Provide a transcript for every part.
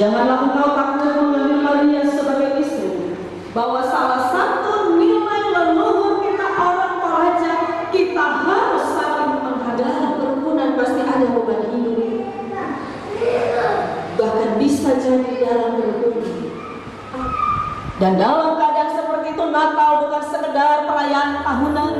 Janganlah engkau takut mengambil Maria sebagai istri, bahwa salah satu nilai leluhur kita orang Toraja, kita harus saling menghadapi kerukunan, pasti ada beban hidup. Bahkan bisa jadi dalam kerukunan. Dan dalam keadaan seperti itu, Natal bukan sekedar perayaan tahunan.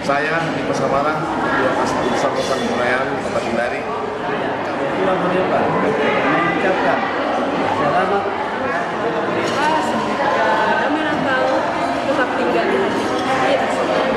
Saya di Pasamarang, Ketua Pasar Murayan, Kota Kendari. Kami pulang berdebat, mengucapkan selamat Damai Natal, tetap tinggal di hati kita semua.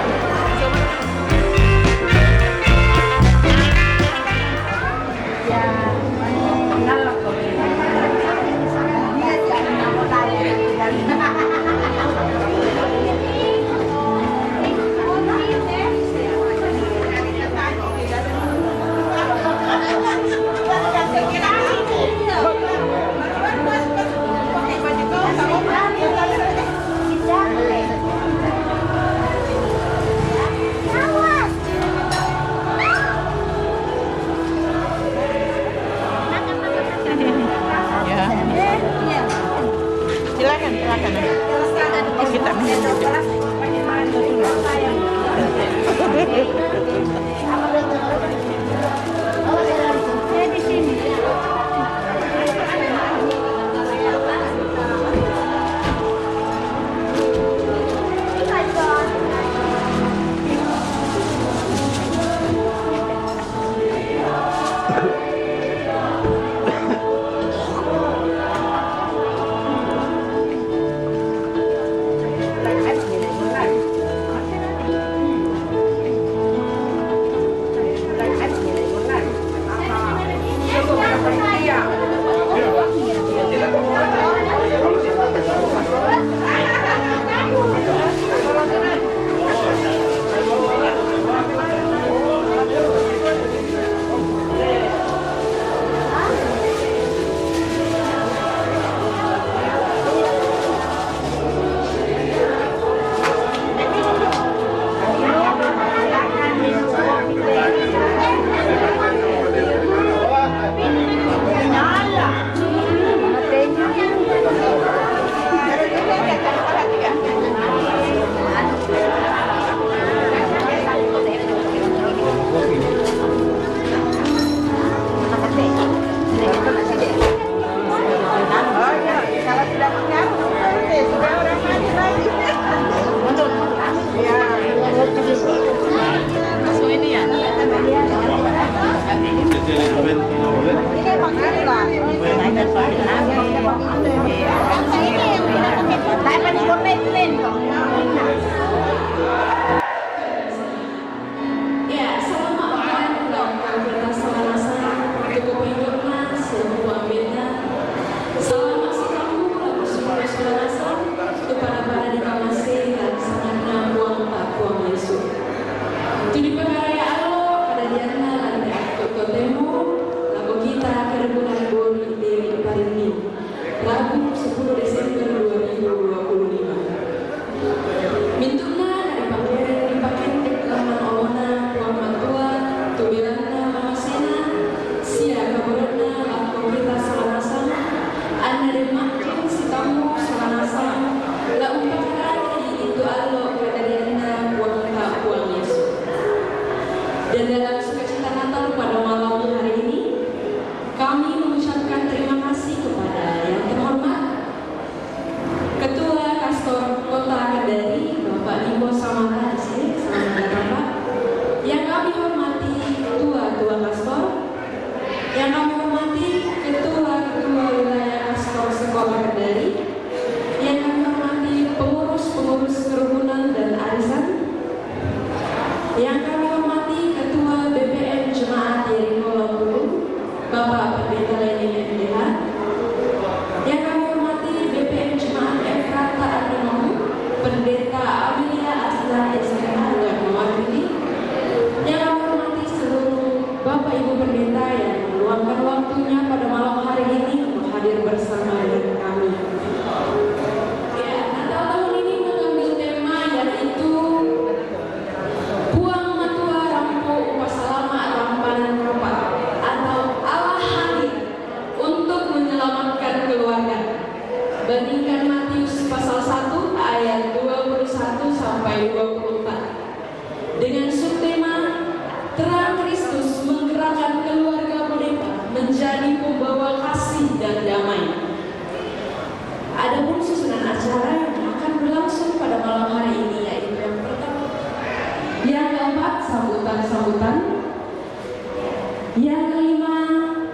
Yang kelima,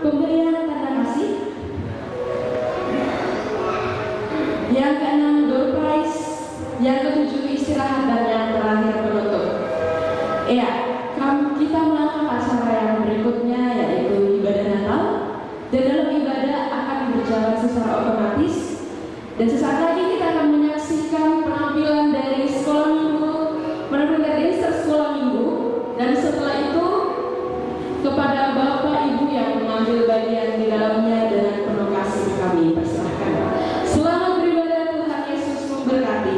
pemberian tanda kasih. Yang keenam, door prize. Yang ketujuh, istirahat, dan yang terakhir, penutup. Ya, kita melangkah acara yang berikutnya, yaitu ibadah Natal. Dan dalam ibadah akan berjalan secara otomatis. Dan sesaat lagi kita akan menyaksikan penampilan dari sekolah minggu, penampilan dari sekolah minggu. Dan setelah itu kepada Bapak Ibu yang mengambil bagian di dalamnya dengan penuh kasih kami persilahkan. Selamat beribadah, Tuhan Yesus memberkati.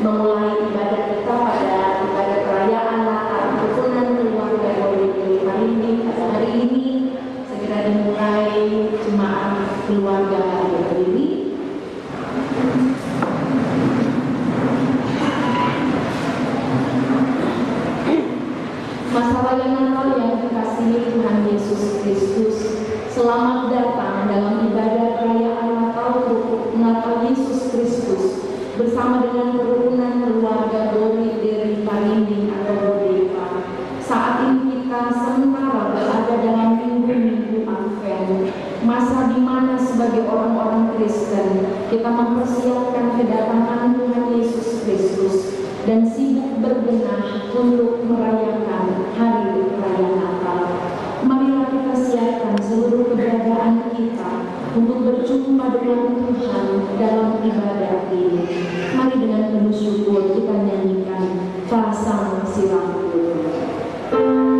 Memulai ibadah kita pada ibadah perayaan Natal Kerukunan Keluarga Dori Parinding pada hari ini segera dimulai jemaat keluarga berdiri. Masa raya Natal yang dikasihi Tuhan Yesus Kristus, selamat datang dalam ibadah perayaan Natal Yesus Kristus bersama dengan kerukunan keluarga Dori dari Parinding atau Doripa. Saat ini kita sementara berada dalam minggu-minggu Advent, masa di mana sebagai orang-orang Kristen kita mempersiapkan kedatangan Tuhan Yesus Kristus dan sibuk berbenah untuk merayakan hari raya Natal. Marilah kita siapkan seluruh keberadaan kita untuk berjumpa dengan Tuhan dalam ibadah ini. Mari dengan penuh syukur kita nyanyikan Pasang Sirangkul. Bye.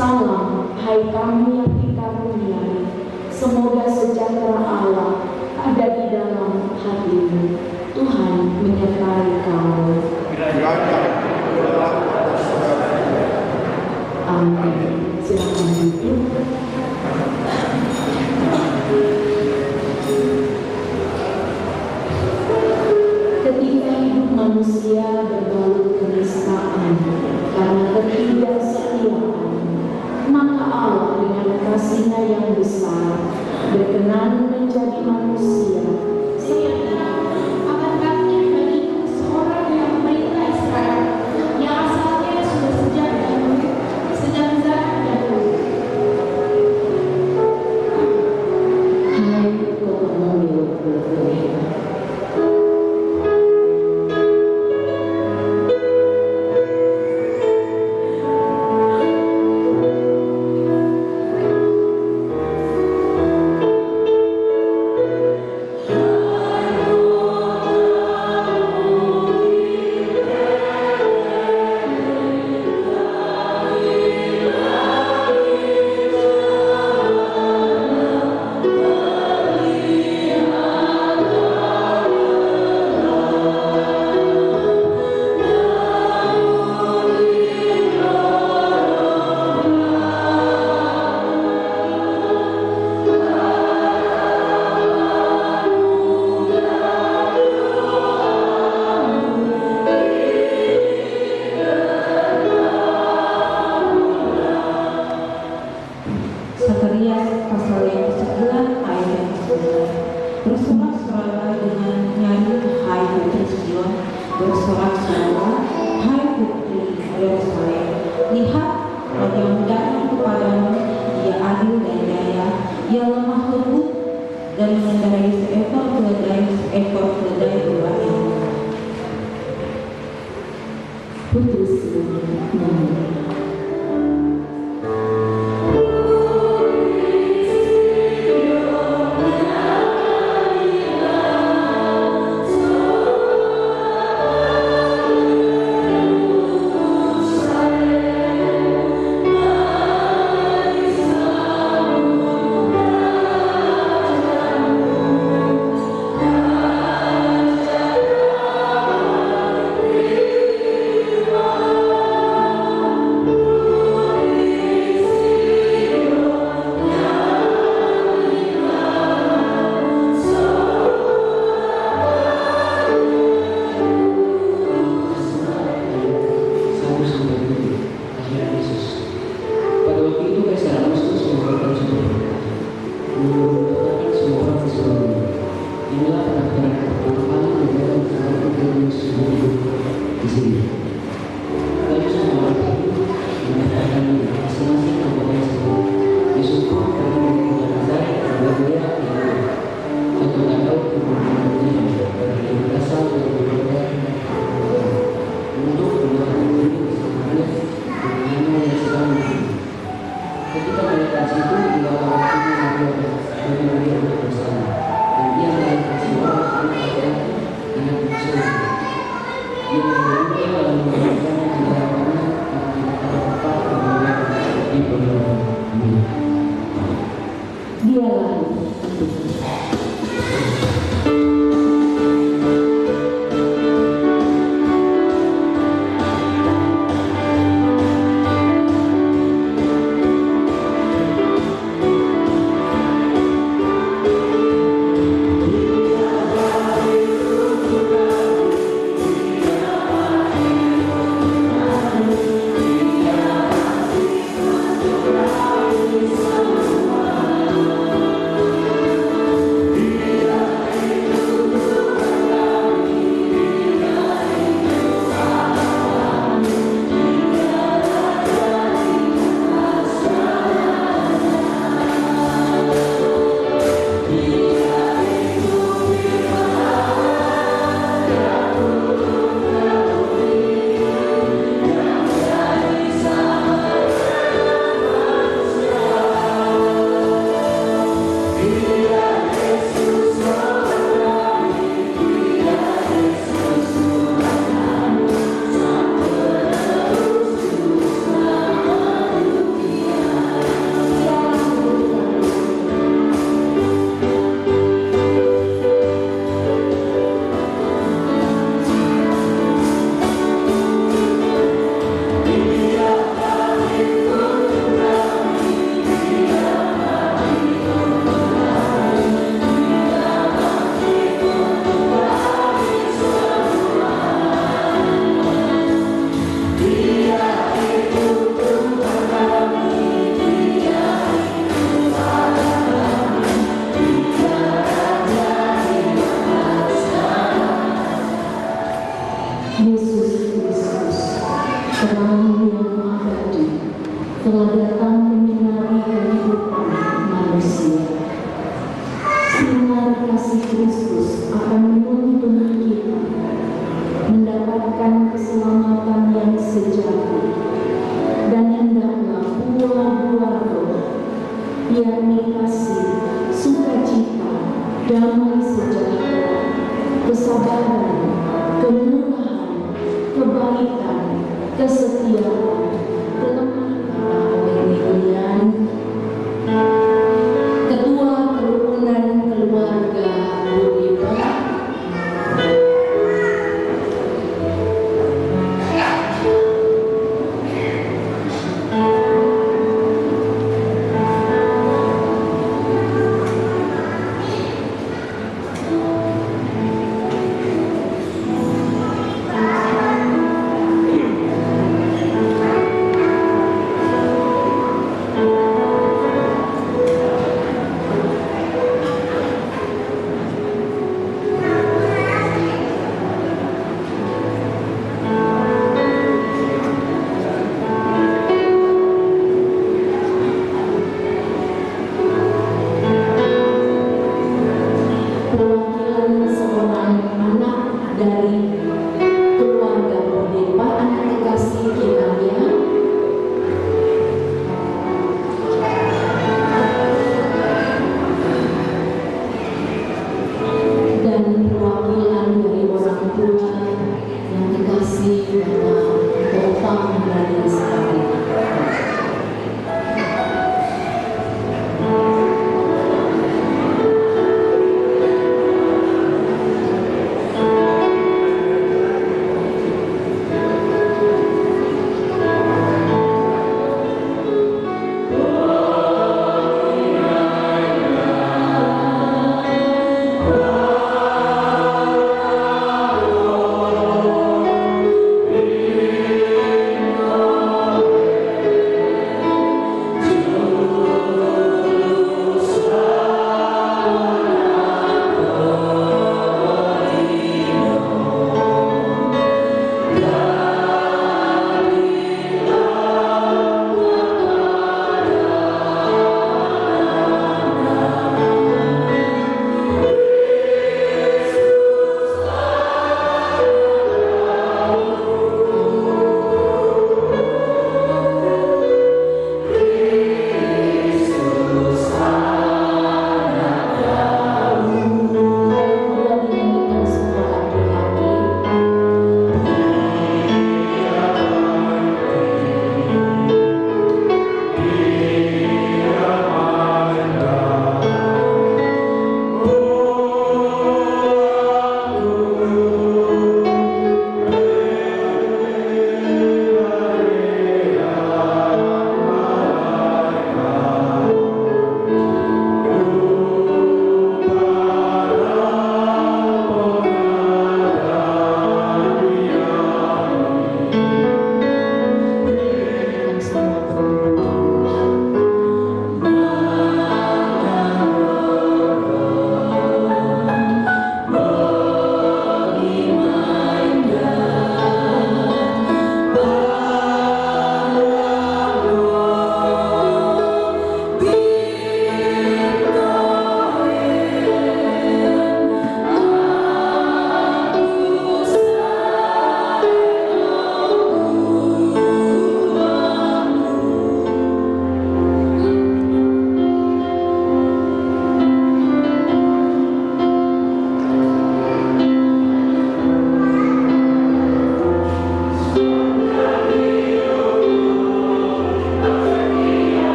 Salam, hai kamu yang dikaruniai, semoga sejahtera Allah ada di dalam hatimu. Tuhan menyertai kamu. Amin. Silakan duduk. Ketika hidup manusia berbalut kenistaan karena ketidaksetiaan, maka Allah dengan kasih-Nya yang besar berkenan menjadi manusia. Akan karunia bagiku seorang yang memerintah Israel, yang asalnya sudah sejak zaman dahulu. Hai kota mobil Bethlehem, Zakarias pasal yang ke-11 ayat yang ke-9. Bersorak-soraklah dengan nyanyi, hai putri Sion, bersorak-soraklah, hai putri Yerusalem. Lihat, Raja yang datang kepadamu, Dia adil dan jaya, Ia lemah lembut dan mengendarai seekor keledai berwarna. Putri Sion nyanyi.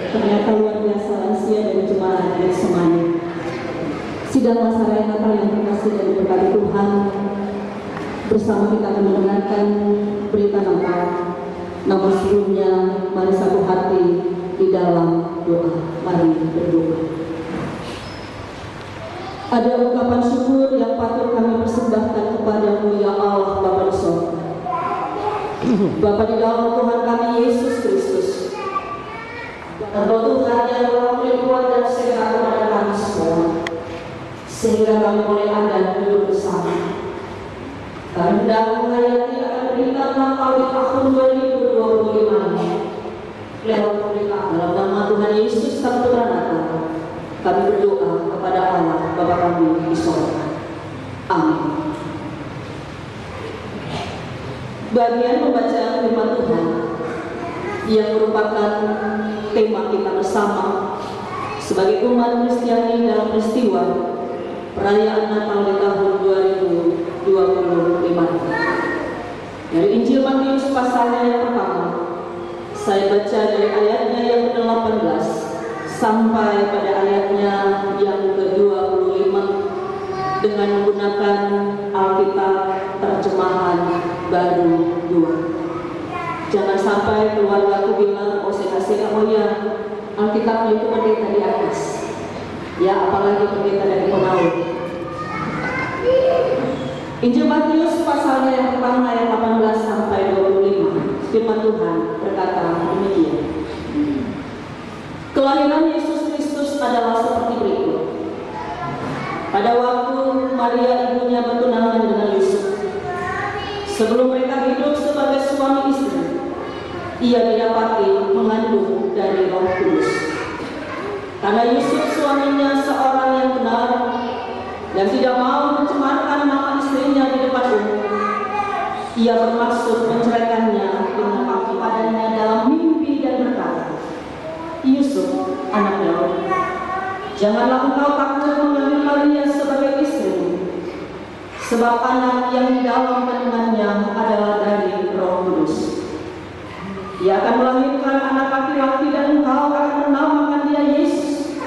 Ternyata luar biasa lansia dan jemaat dan semuanya. Sidang masa raya Natal yang terkasih dan diberkati Tuhan, bersama kita akan mendengarkan berita Natal. Namun sebelumnya, mari satu hati di dalam doa. Mari berdoa. Ada ungkapan syukur yang patut kami persembahkan kepada-Mu ya Allah Bapa di surga. Bapa di dalam Tuhan kami Yesus Kristus. Engkau Tuhan yang telah melindungi dan sehat kepada kami semua, sehingga kami boleh ada duduk bersama. Kami hendak menghayati akan berita Natal di tahun 2025 ini. Lewat berita dalam nama Tuhan Yesus Sang Putra Natal, kami berdoa kepada Allah Bapa kami di surga. Amin. Bagian pembacaan firman Tuhan yang merupakan tema kita bersama sebagai umat Kristiani dalam peristiwa perayaan Natal di tahun 2025. Dari Injil Matius pasalnya yang pertama, saya baca dari ayatnya yang ke-18 sampai pada ayatnya yang ke-25 dengan menggunakan Alkitab terjemahan baru 2. Jangan sampai keluarga aku bilang, oh saya kasih kamu ya Alkitabnya itu pendeta di atas. Ya apalagi pendeta dari Konawe. Injil Matius pasalnya yang pertama ayat 18 sampai 25. Firman Tuhan berkata demikian. Kelahiran Yesus Kristus adalah seperti berikut. Pada waktu Maria ibunya bertunangan dengan Yusuf, sebelum mereka hidup sebagai suami istri, ia didapati mengandung dari Roh Kudus. Karena Yusuf suaminya seorang yang benar dan tidak mau mencemarkan nama istrinya di depan umum, ia bermaksud menceraikannya dengan kepadanya dalam mimpi dan berkata, Yusuf, anak Daud, janganlah engkau takut mengambil Maria sebagai istrimu, sebab anak yang di dalam kandungannya adalah dari Roh Kudus. Ia akan melahirkan anak laki-laki dan engkau akan menamakan dia Yesus,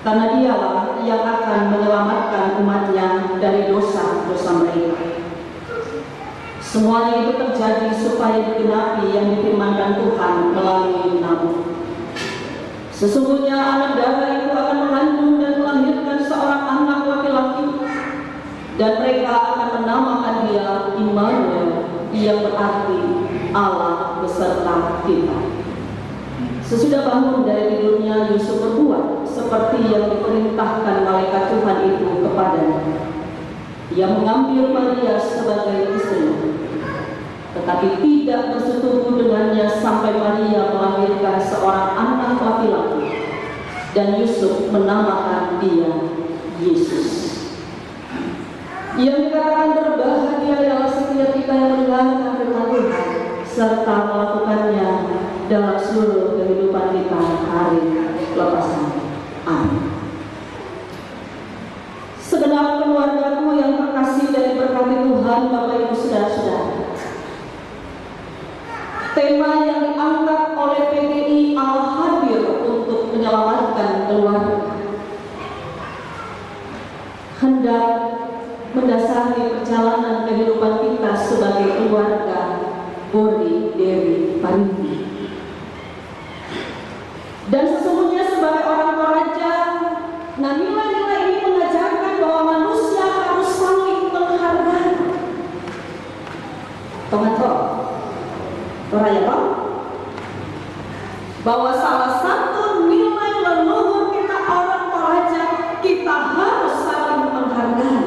karena dialah yang akan menyelamatkan umatnya dari dosa-dosa mereka. Semuanya itu terjadi supaya digenapi yang difirmankan Tuhan melalui Nabi. Sesungguhnya anak darah itu akan mengandung dan melahirkan seorang anak laki-laki, dan mereka akan menamakan dia Immanuel, yang berarti Allah beserta kita. Sesudah bangun dari tidurnya, Yusuf berbuat seperti yang diperintahkan malaikat Tuhan itu kepadanya. Ia mengambil Maria sebagai istrinya, tetapi tidak bersetubuh dengannya sampai Maria melahirkan seorang anak laki-laki, dan Yusuf menamakan dia Yesus. Yang dikatakan berbahagia ialah setiap kita yang mendengarkan firman Tuhan serta melakukannya dalam seluruh kehidupan kita hari lepas hari. Amin. Segenap keluargaku yang terkasih dan diberkati Tuhan, Bapak Ibu Saudara-saudara, tema yang diangkat oleh PGI Allah hadir untuk menyelamatkan keluarga hendak mendasari perjalanan kehidupan kita sebagai keluarga Bori Dewi Parinti. Dan sesungguhnya sebagai orang Toraja, nah nilai-nilai ini mengajarkan bahwa manusia harus saling menghargai. Tomato, Toraya Pak, bahwa salah satu nilai leluhur kita orang Toraja, kita harus saling menghargai.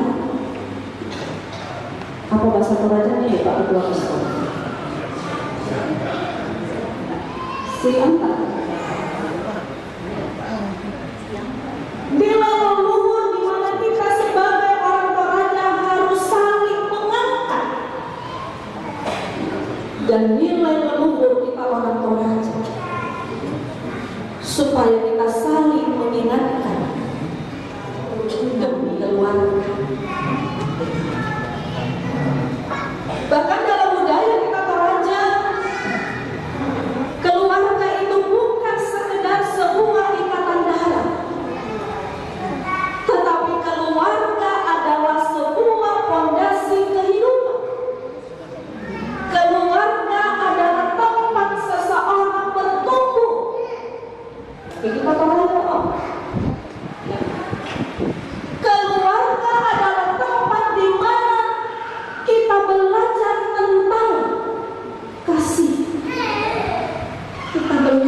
Apa bahasa Torajanya ya Pak Ketua Sekolah? Siangkan. Nilai leluhur di mana kita sebagai orang Toraja harus saling mengangkat, dan nilai leluhur kita orang Toraja supaya kita saling mengingatkan demi keluarga. Bahkan dalam budaya kita Toraja, keluarga itu bukan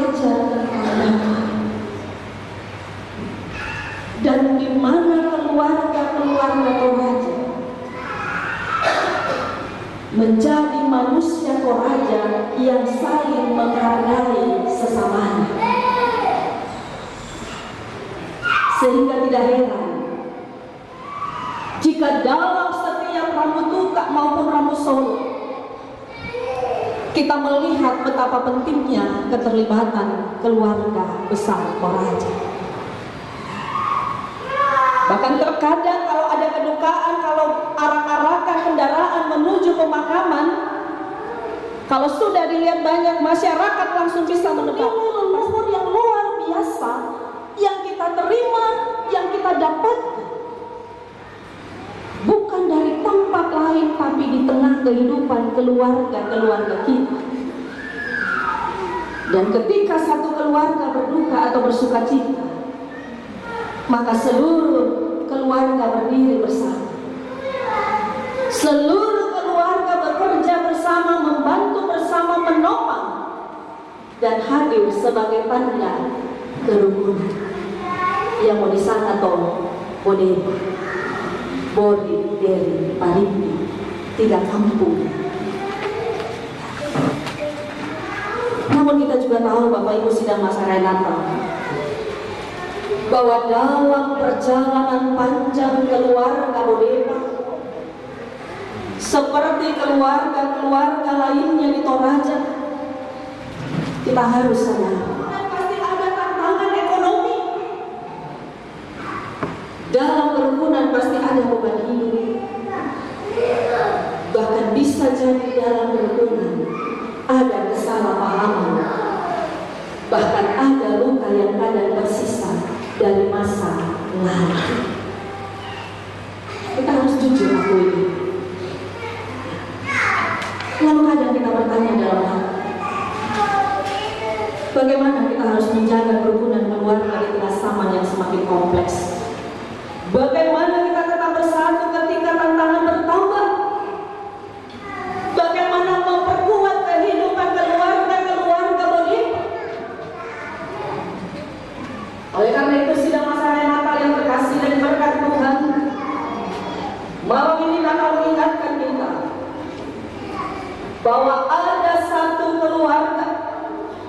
mengajarkan agama. Dan di mana keluarga-keluarga Toraja menjadi manusia Toraja yang saling menghargai sesamanya. Sehingga tidak heran jika dalam setiap rambut tuka maupun rambut solo kita melihat betapa pentingnya keterlibatan keluarga besar Toraja. Bahkan terkadang kalau ada kedukaan, kalau arak-arakan kendaraan menuju pemakaman, kalau sudah dilihat banyak masyarakat langsung bisa menebak. Ini leluhur yang luar biasa yang kita terima, yang kita dapatkan. Bukan dari tempat lain, tapi di tengah kehidupan keluarga-keluarga kita. Dan ketika satu keluarga berduka atau bersuka cita, maka seluruh keluarga berdiri bersama. Seluruh keluarga bekerja bersama, membantu bersama, menopang, dan hadir sebagai tanda kerukunan. Yang mau disana toh Bode, Bodi, Deri, Parimpi, 3 kampung. Namun kita juga tahu Bapak Ibu sidang masa raya Natal, bahwa dalam perjalanan panjang keluarga Bodeba, seperti keluarga-keluarga lainnya di Toraja, kita harus sadar pasti ada tantangan ekonomi. Dalam kerukunan pasti ada beban hidup. Bahkan bisa jadi dalam kerukunan ada kesalahpahaman, bahkan ada luka yang kadang tersisa dari masa lalu. Kita harus jujur akui. Lalu kadang kita bertanya dalam hati, bagaimana kita harus menjaga kerukunan keluarga di tengah zaman yang semakin kompleks? Bagaimana kita tetap bersatu ketika tantangan bertambah? Bagaimana memperkuat kehidupan keluarga-keluarga begitu? Oleh karena itu sidang masa raya Natal yang terkasih dan berkat Tuhan, malam ini Natal mengingatkan kita bahwa ada satu keluarga,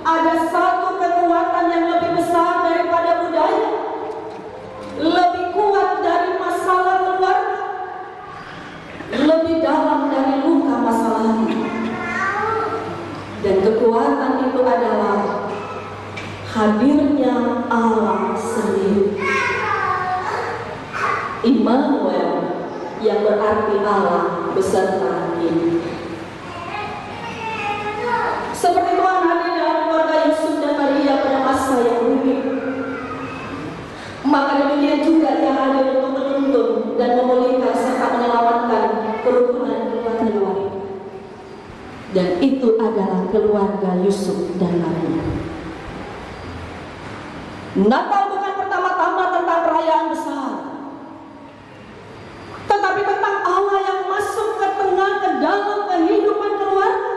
ada satu kekuatan yang lebih besar daripada budaya, lebih kuat dari masalah keluarga, lebih dalam dari luka masa lalu. Dan kekuatan itu adalah hadirnya Allah sendiri, Immanuel, yang berarti Allah beserta kita. Seperti Tuhan hadir dalam keluarga Yusuf dan Maria pada masa yang rumit, maka demikian juga Ia hadir untuk menuntun dan memulihkan serta menyelamatkan kerukunan keluarga. Dan itu adalah keluarga Yusuf dan Maria. Natal bukan pertama-tama tentang perayaan besar, tetapi tentang Allah yang masuk ke tengah, ke dalam kehidupan keluarga.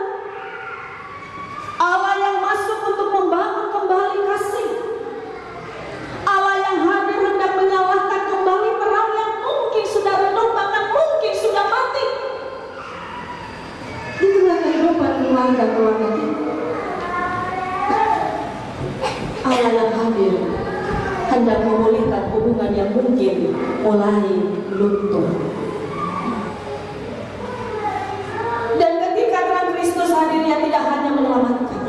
Allah yang masuk untuk membangun kembali kasih. Allah yang hadir hendak menyalakan kembali terang yang mungkin sudah redup, bahkan mungkin sudah mati. Itulah kehidupan keluarga-keluarga kita. Allah yang hadir hendak memulihkan hubungan yang mungkin mulai luntur. Dan ketika terang Kristus hadir, Ia tidak hanya menyelamatkan,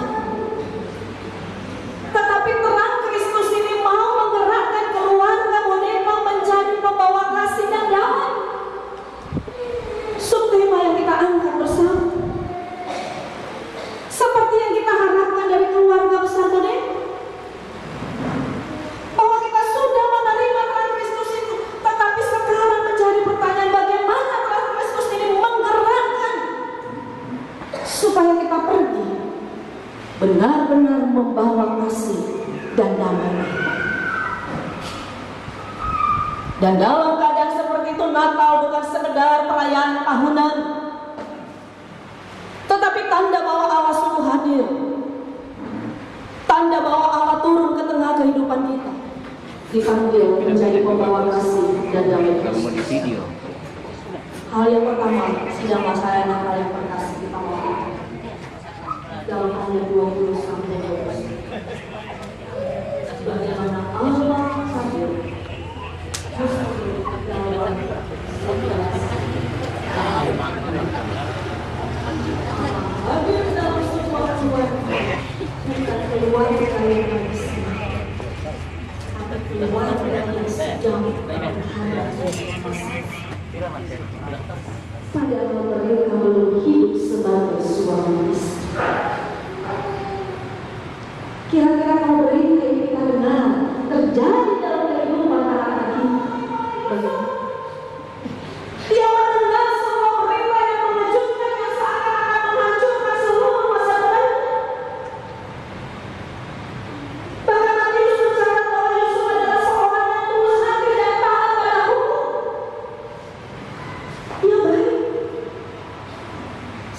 tetapi terang Kristus ini mau menggerakkan keluarga Bodeba menjadi pembawa kasih dan damai. Subtema yang kita angkat bersama, seperti yang kita harapkan dari keluarga besar Bodeba, bahwa kita sudah menerima terang Kristus itu, tetapi sekarang menjadi pertanyaan, bagaimana terang Kristus ini menggerakkan supaya kita pergi benar-benar membawa kasih dan damai. Dan dalam keadaan seperti itu, Natal bukan sekedar perayaan tahunan, tetapi tanda bahwa Allah sungguh hadir, tanda bahwa Allah turun ke tengah kehidupan kita. Dipanggil menjadi pembawa kasih dan damai. di video. Hal yang pertama, sedanglah saya hal yang terkasih kita mau dalam ayat 20 sampai 20. Bagaimana Allah hadir dalam hadir dalam sebuah keluarga, bukan keluarga yang manusia, tapi keluarga yang sedang padahal mereka belum hidup sebagai suami istri. Kira-kira kalau berita yang kita dengar terjadi dalam kehidupan anak-anak kita, dia mendengar sebuah berita yang mengejutkan yang seakan-akan menghancurkan seluruh masa depan. Bahkan Nabi Yusuf mencatat bahwa Yusuf adalah seorang yang tulus hati dan taat pada hukum. Dia baik.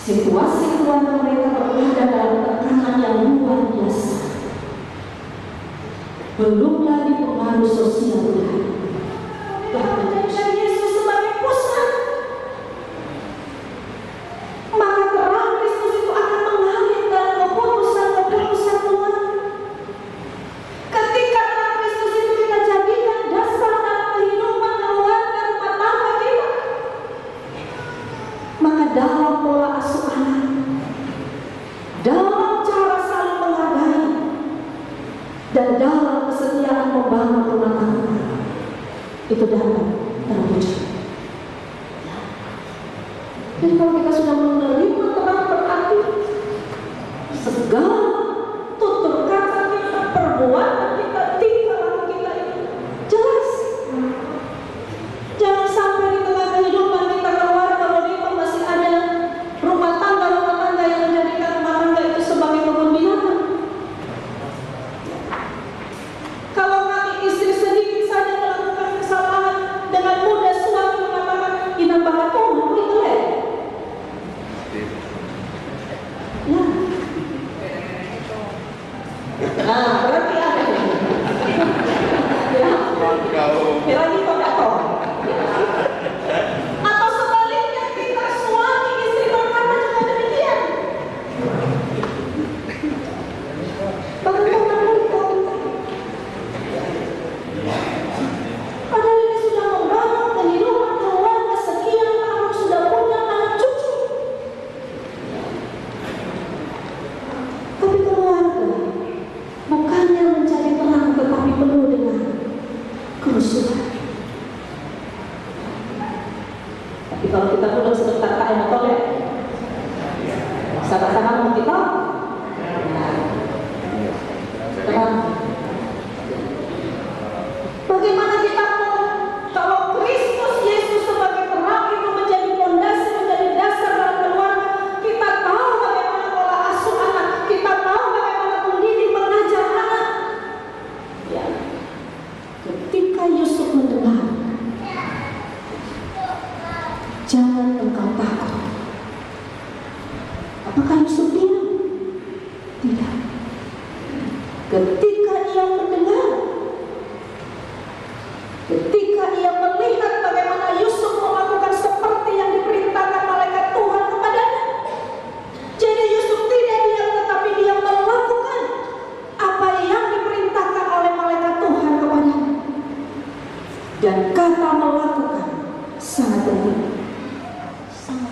Situasi keluarga mereka berada dalam tekanan yang luar biasa. Belum lagi pengaruh sosial budaya. Bahkan menjadikan Yesus sebagai pusat. Maka terang Kristus itu akan mengalir dalam keputusan Tuhan. Ketika terang Kristus itu kita jadikan dasar dalam kehidupan keluarga rumah tangga kita, maka dalam pola asuh anak, dalam cara saling menghargai, dan dalam kesetiaan membangun rumah tangga itu dapat terwujud. Jadi kalau kita sudah menerima terang berarti segala tutur kata kita, perbuatan kita, tingkah laku kita itu jelas. Jangan sampai di tengah kehidupan kita keluarga masih ada rumah tangga yang menjadikan rumah tangga itu sebagai kebun binatang. Kalau kami istri sedikit saja melakukan kesalahan, dengan mudah suami mengatakan inang banget Tuhan itu ya. Nah, berarti ada. Ya. Berarti kok enggak tahu. Atau sebaliknya kita suami istri berkata juga demikian. Bagaimana kita? Padahal ini sudah membangun kehidupan keluarga sekian tahun, sudah punya anak cucu. Tapi keluarga bukannya mencari terang, tetapi penuh dengan kerusuhan. Tapi kalau kita pulang sebentar KM atau ya, sama-sama mau kita terang. Bagaimana kita mau, kalau Kristus Yesus sebagai terang itu menjadi fondasi, menjadi dasar dalam keluarga, kita tahu bagaimana pola asuh anak, kita tahu bagaimana mendidik, mengajar anak. Ya. Ketika Yusuf mendengar, jangan engkau takut. Apakah Yusuf diam? Tidak. Ketika ia mendengar, ketika ia melihat bagaimana Yusuf melakukan seperti yang diperintahkan malaikat Tuhan kepadanya, jadi Yusuf tidak diam, tetapi dia melakukan apa yang diperintahkan oleh malaikat Tuhan kepadanya. Dan kata melakukan sangat penting.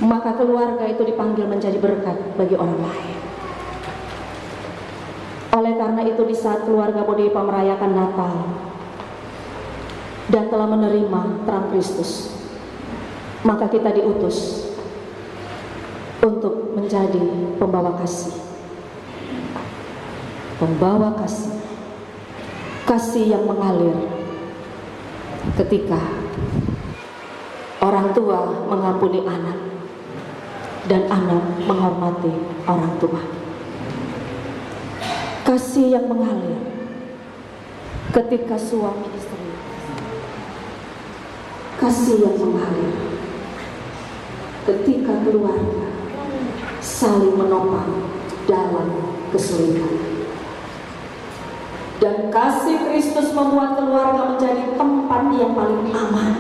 Maka keluarga itu dipanggil menjadi berkat bagi orang lain. Oleh karena itu di saat keluarga Bodhipa merayakan Natal dan telah menerima terang Kristus, maka kita diutus untuk menjadi pembawa kasih. Pembawa kasih. Kasih yang mengalir ketika orang tua mengampuni anak dan anak menghormati orang tua. Kasih yang mengalir ketika suami istri. Kasih yang mengalir ketika keluarga saling menopang dalam kesulitan. Dan kasih Kristus membuat keluarga menjadi tempat yang paling aman.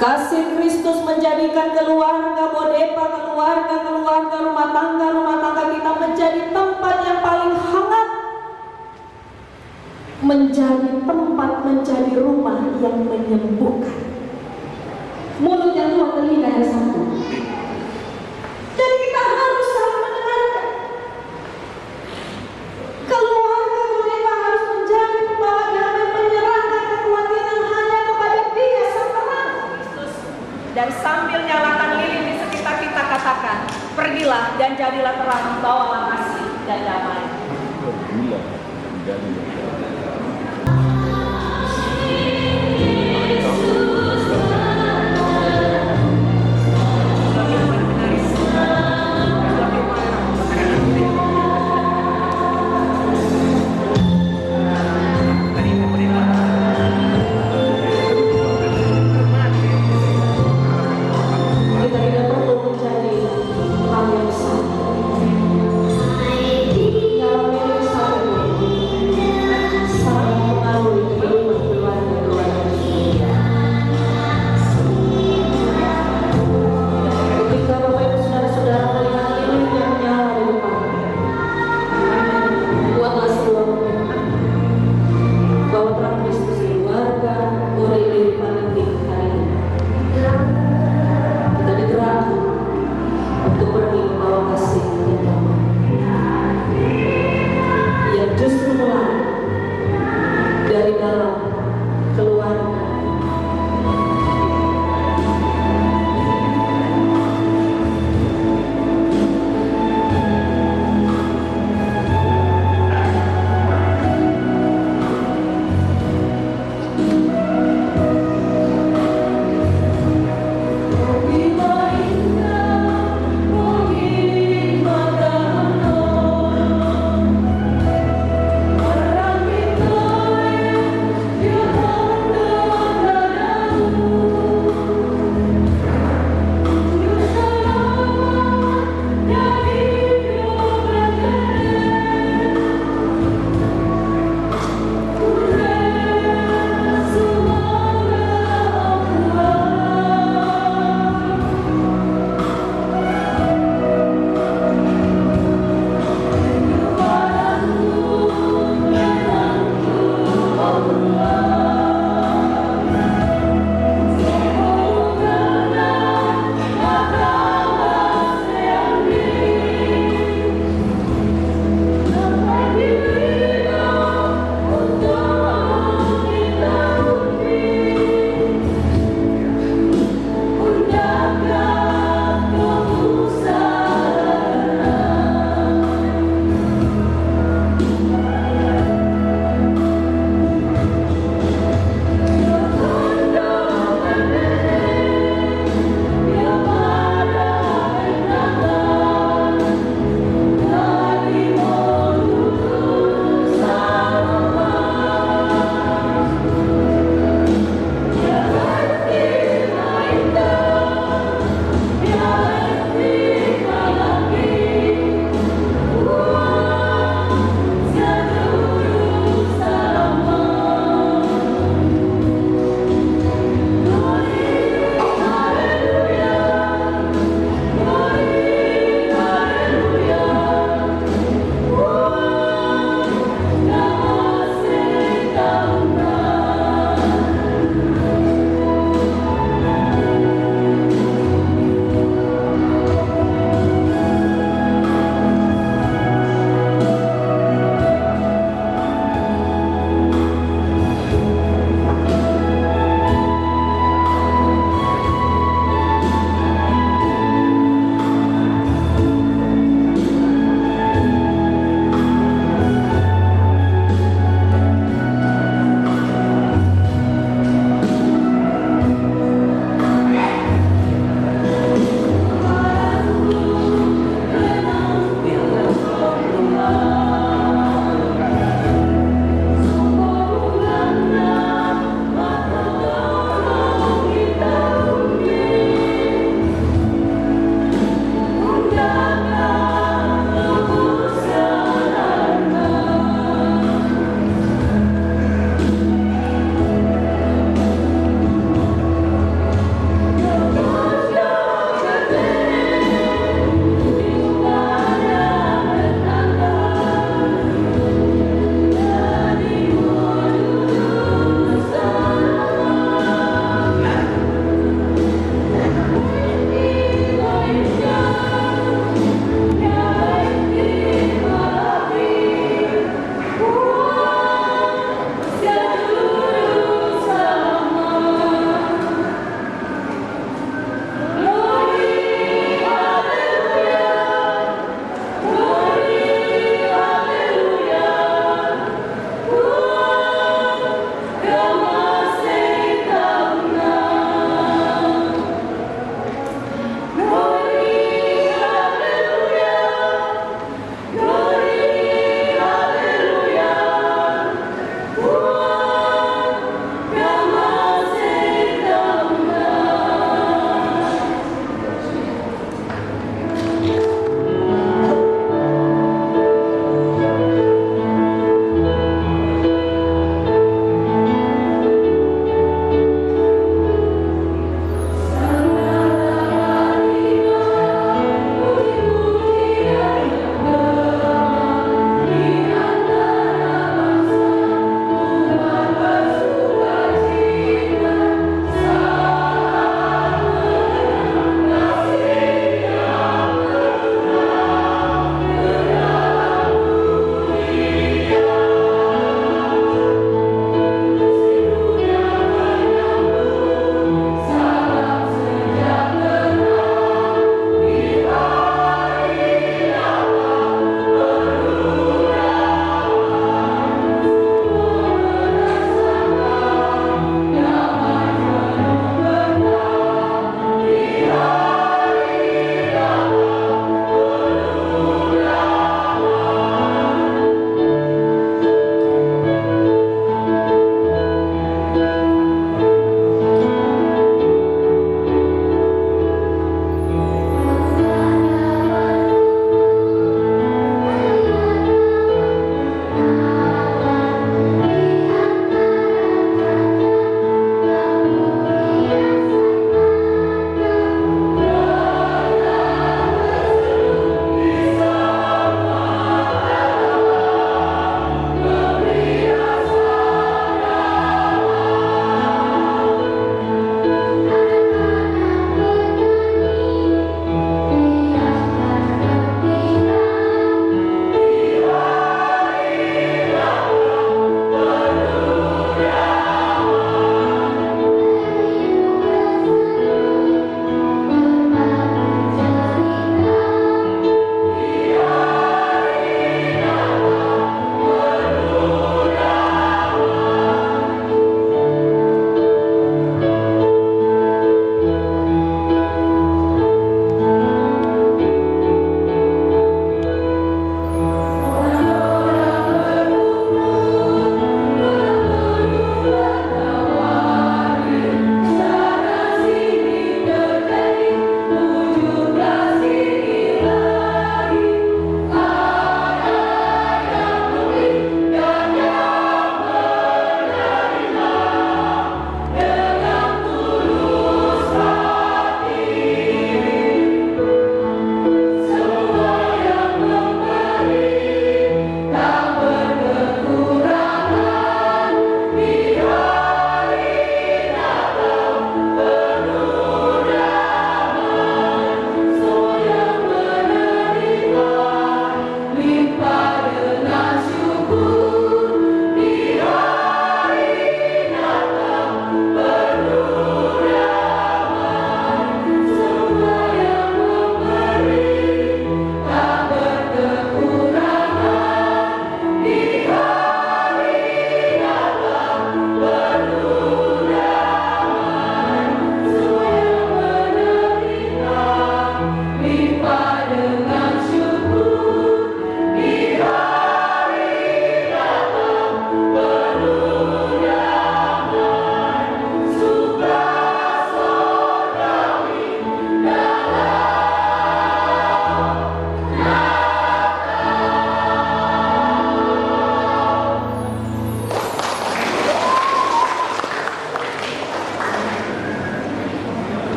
Kasih Kristus menjadikan keluarga Bodepa, keluarga rumah tangga kita menjadi tempat yang paling hangat, menjadi tempat, menjadi rumah yang menyembuhkan. Mulut yang dua, telinga yang satu. Dan kita harus saling mendengarkan. Keluarga Bodepa harus menjadi pembawa damai, menyerahkan kekhawatiran hanya kepada Dia Sang Terang. Dan sambil nyalakan lilin di sekitar kita katakan, pergilah dan jadilah terang, bawalah kasih dan damai. Kita tidak perlu menjadi hal yang sama. Nyala milik satu, saling mengalir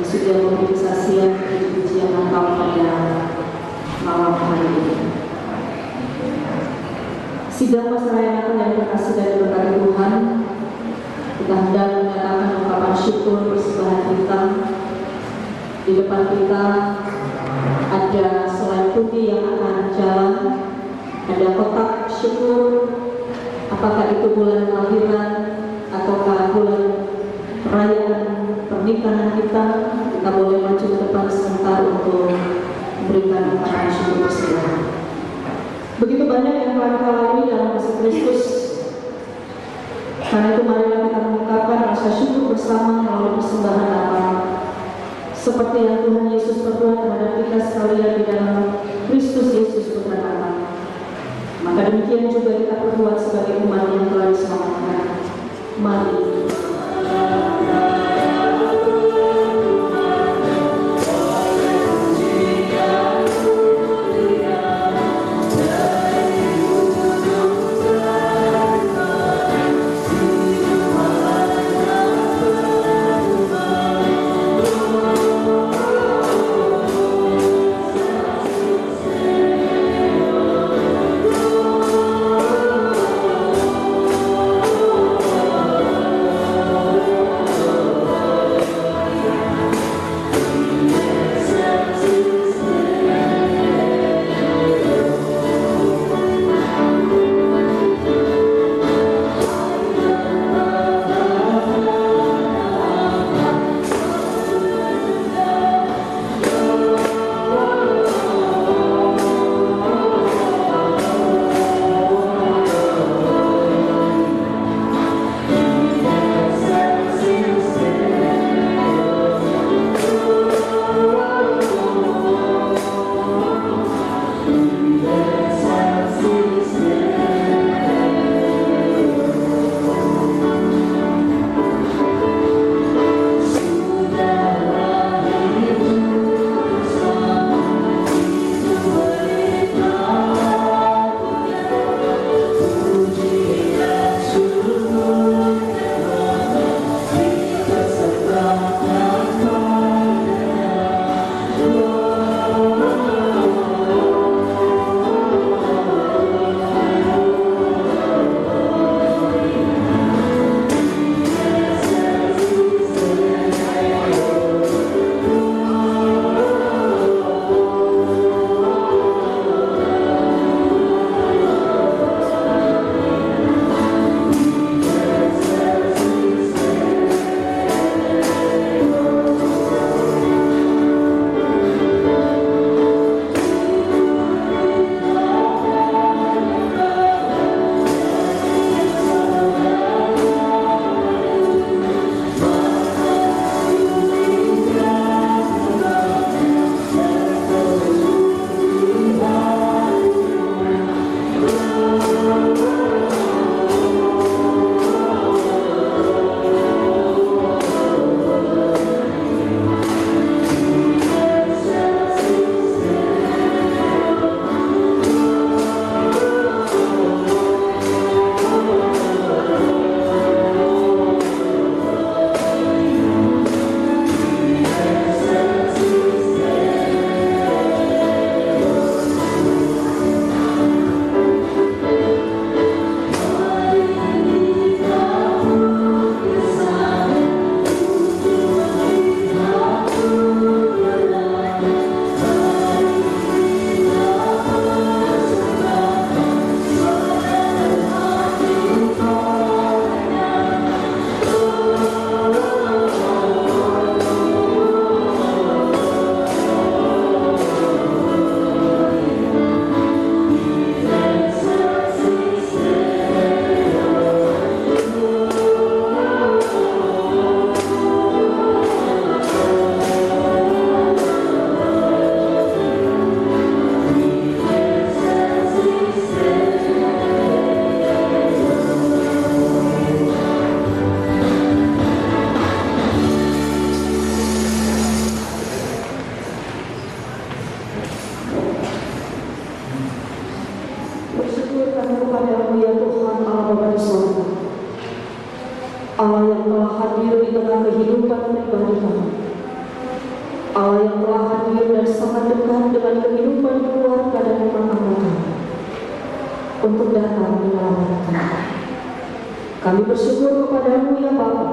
sudah memberi kesaksian puji-pujian Engkau pada malam hari ini. Sidang perceraian yang terkasih dan diberkati Tuhan, kita hendak menyatakan ungkapan syukur persembahan kita. Di depan kita ada selai putih yang akan jalan, ada kotak syukur, apakah itu bulan kelahiran ataukah bulan perayaan pernikahan kita boleh maju ke depan sebentar untuk memberikan ungkapan syukur persembahan. Begitu banyak yang telah kita lalui dalam kasih Kristus. Karena itu marilah kita mengungkapkan rasa syukur bersama melalui persembahan apa seperti yang Tuhan Yesus berbuat terhadap kita sekalian di dalam Kristus Yesus Putra Allah. Maka demikian juga kita berbuat sebagai umat yang telah diselamatkan. Mari. sangat dekat dengan kehidupan keluarga dan rumah tangga kami untuk datang menyelamatkan. Kami bersyukur kepadamu ya Bapa,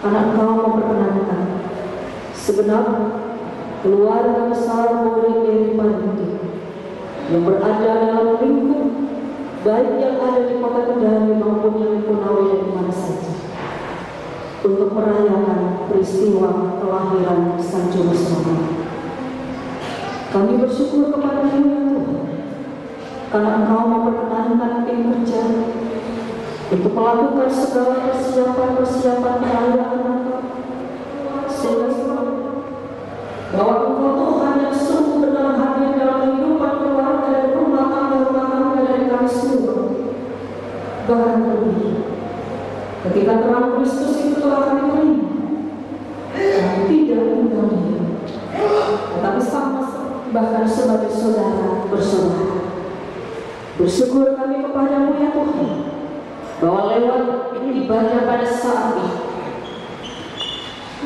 karena Engkau memperkenankan segenap keluarga besar murid dari Parigi yang berada dalam lingkup baik yang ada di kota Kendari maupun yang di Konawe dan di mana saja untuk merayakan peristiwa kelahiran Sang Juru Selamat. Kami bersyukur kepada-Mu ya Tuhan, karena Engkau memperkenankan tim kerja untuk melakukan segala persiapan perayaan Natal, sehingga bahwa Engkau Tuhan yang sungguh benar hadir dalam kehidupan keluarga dan rumah tangga dari kami semua. Bahkan lebih, ketika terang Kristus itu telah kami terima, kami tidak tinggal diam, tetapi sama-sama bahkan sebagai saudara bersaudara. Bersyukur kami kepadamu ya Tuhan, bahwa lewat ibadah pada saat ini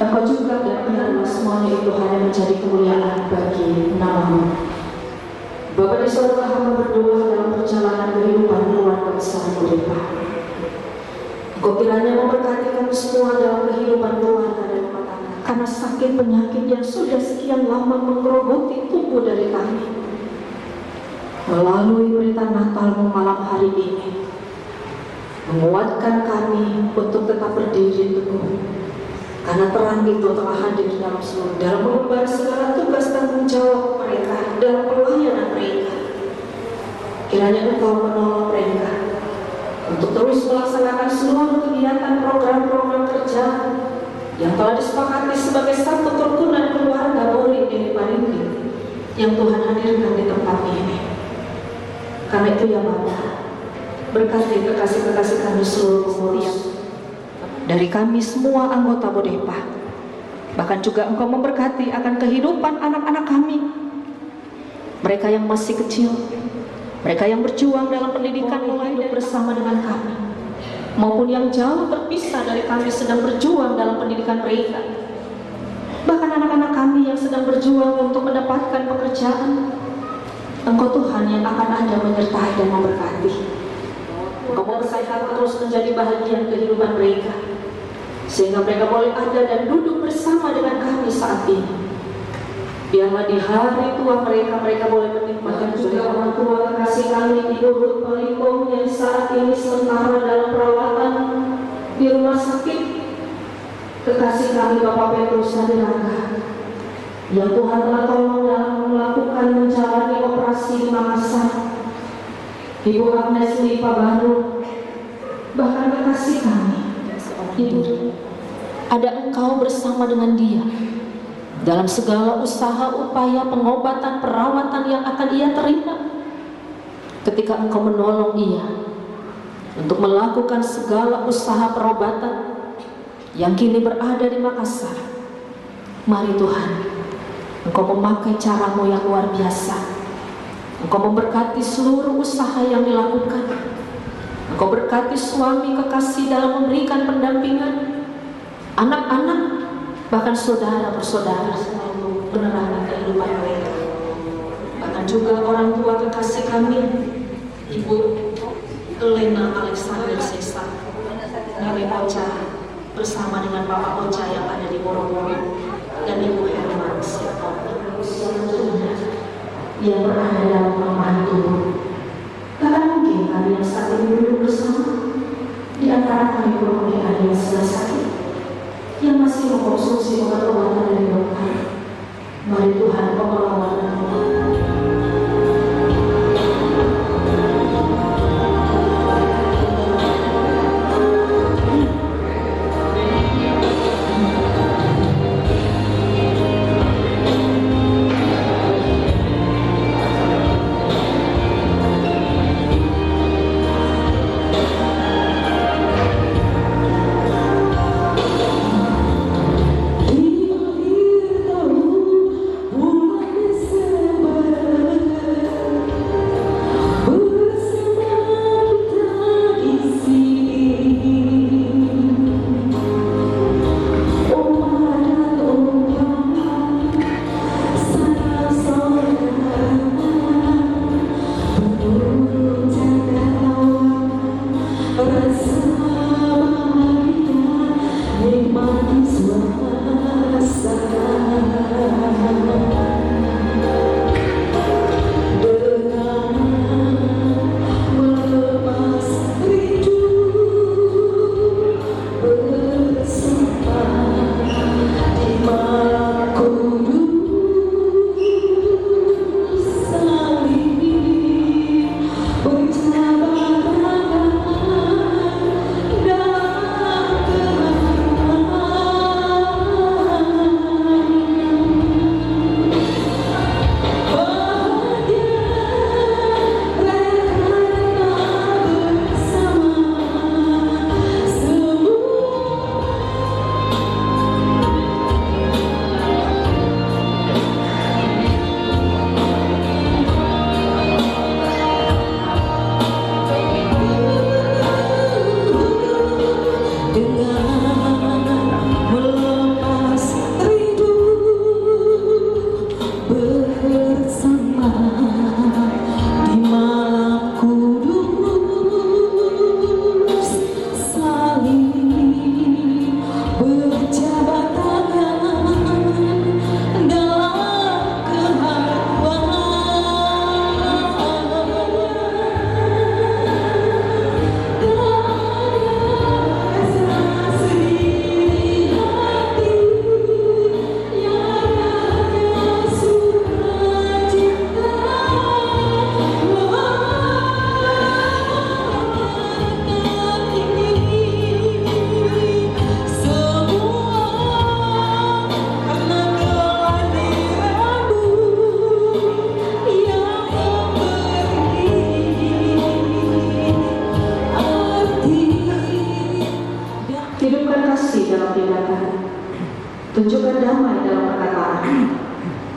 Engkau juga dan biarlah semuanya itu hanya menjadi kemuliaan bagi nama-Mu. Bapa di surga, hamba berdoa dalam perjalanan kehidupan keluarga besar Mudepa. Engkau kiranya memberkati kami semua dalam kehidupan keluarga dan rumah tangga, karena sakit penyakit yang sudah sekian lama menggerogoti tubuh dari kami. Melalui berita Natal-Mu malam hari ini, menguatkan kami untuk tetap berdiri teguh, karena terang itu telah hadir dalam mengemban segala tugas tanggung jawab mereka dalam pelayanan mereka. Kiranya Engkau menolong mereka untuk terus melaksanakan seluruh kegiatan program-program kerja yang telah disepakati sebagai satu kerukunan keluarga murid dari Parigi yang Tuhan hadirkan di tempat ini. Karena itu ya Bapa, berkati kekasih-kekasih kami seluruh pengurus, dari kami semua anggota Bodepa. Bahkan juga Engkau memberkati akan kehidupan anak-anak kami, mereka yang masih kecil, mereka yang berjuang dalam pendidikan mulai hidup bersama dengan kami, maupun yang jauh terpisah dari kami sedang berjuang dalam pendidikan mereka. Bahkan anak-anak kami yang sedang berjuang untuk mendapatkan pekerjaan, Engkau Tuhan yang akan ada menyertai dan memberkati. Engkau memberkati terus menjadi bahagian kehidupan mereka, sehingga mereka boleh ada dan duduk bersama dengan kami saat ini. Biarlah di hari tua mereka boleh menikmati juga orang tua kekasih kami di Urut Pelipong yang saat ini sementara dalam perawatan di rumah sakit. Kekasih kami Bapak Petrus Hadiraga, yang Tuhan telah tolong dalam melakukan menjalani operasi di Makassar. Ibu Agnes Lipa Baru, bahkan kekasih kami, Ibu, ada Engkau bersama dengan dia dalam segala usaha upaya pengobatan perawatan yang akan ia terima. Ketika Engkau menolong ia untuk melakukan segala usaha perobatan yang kini berada di Makassar, mari Tuhan, Engkau memakai cara-Mu yang luar biasa. Engkau memberkati seluruh usaha yang dilakukan. Engkau berkati suami kekasih dalam memberikan pendampingan anak-anak, bahkan saudara bersaudara selalu menerangi kehidupan mereka. Bahkan juga orang tua kekasih kami, Ibu Elena Alexander Sesa, Nenek Ocha, bersama dengan Bapak Ocha yang ada di Moro-Moro, dan Ibu Herman Sirtoni yang berada dalam membantu. Bahkan mungkin kami yang saat ini duduk bersama, di antara kami pun mungkin ada yang sedang sakit, yang masih mengkonsumsi obat-obatan dari dokter. Mari Tuhan Engkau melawat dan menolong.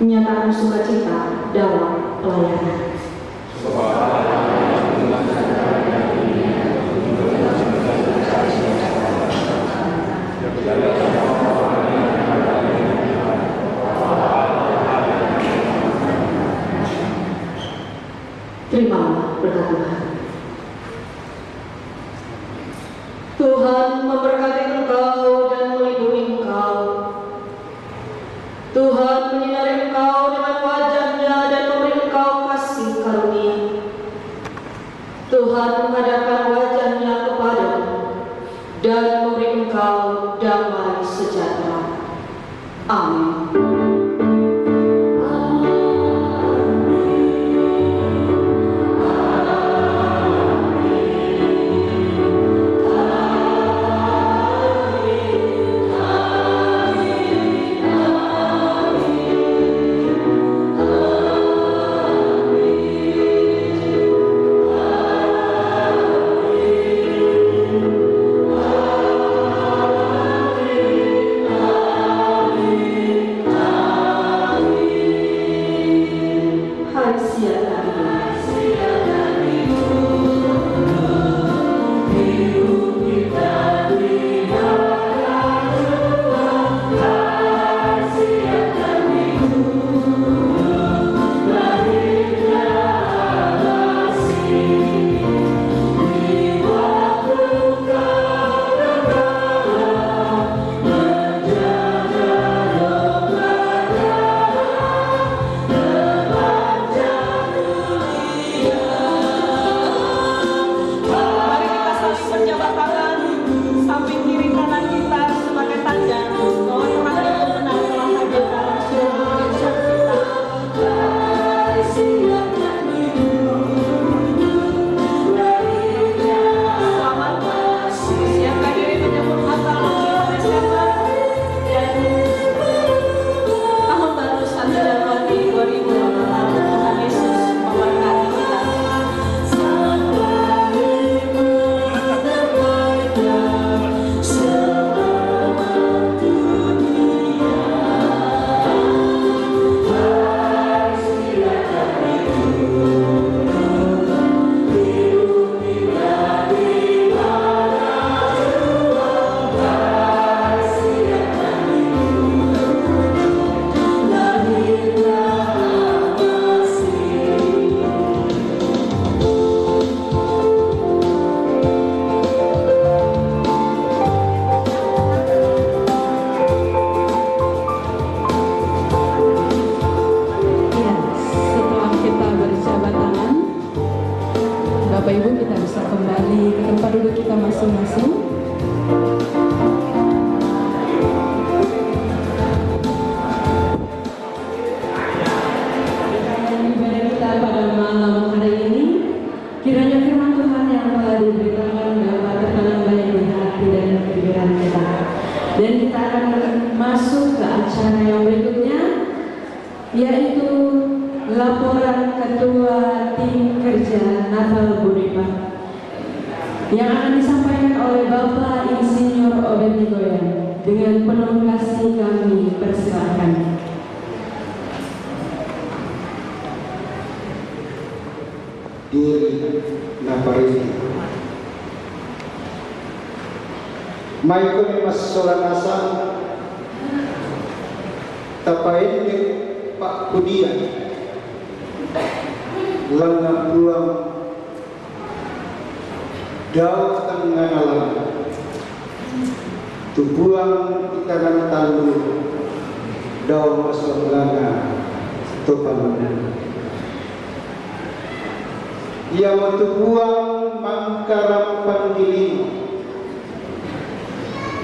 menyatakan sukacita dalam pelayanan. Terimalah berkat Tuhan. Tuhan memberkati engkau dan melindungi engkau. Tuhan menyinari engkau dengan wajah-Nya dan memberi engkau kasih karunia. Tuhan menghadapkan wajah-Nya kepadamu dan memberi engkau damai sejahtera. Amin. yaitu laporan Ketua Tim Kerja Natal Budiman yang akan disampaikan oleh Bapak Insinyur Obed Nigoyan. Dengan penuh kasih kami persilakan. Diri Naparisi Maikun Mas Solanasa Tapain Pak Kudian Lana Pulang Daud Tengah Alam Tubuang Ikanan Talu Daud Masuk Lana Topaman Ia Tubuang Mangkaram Pandili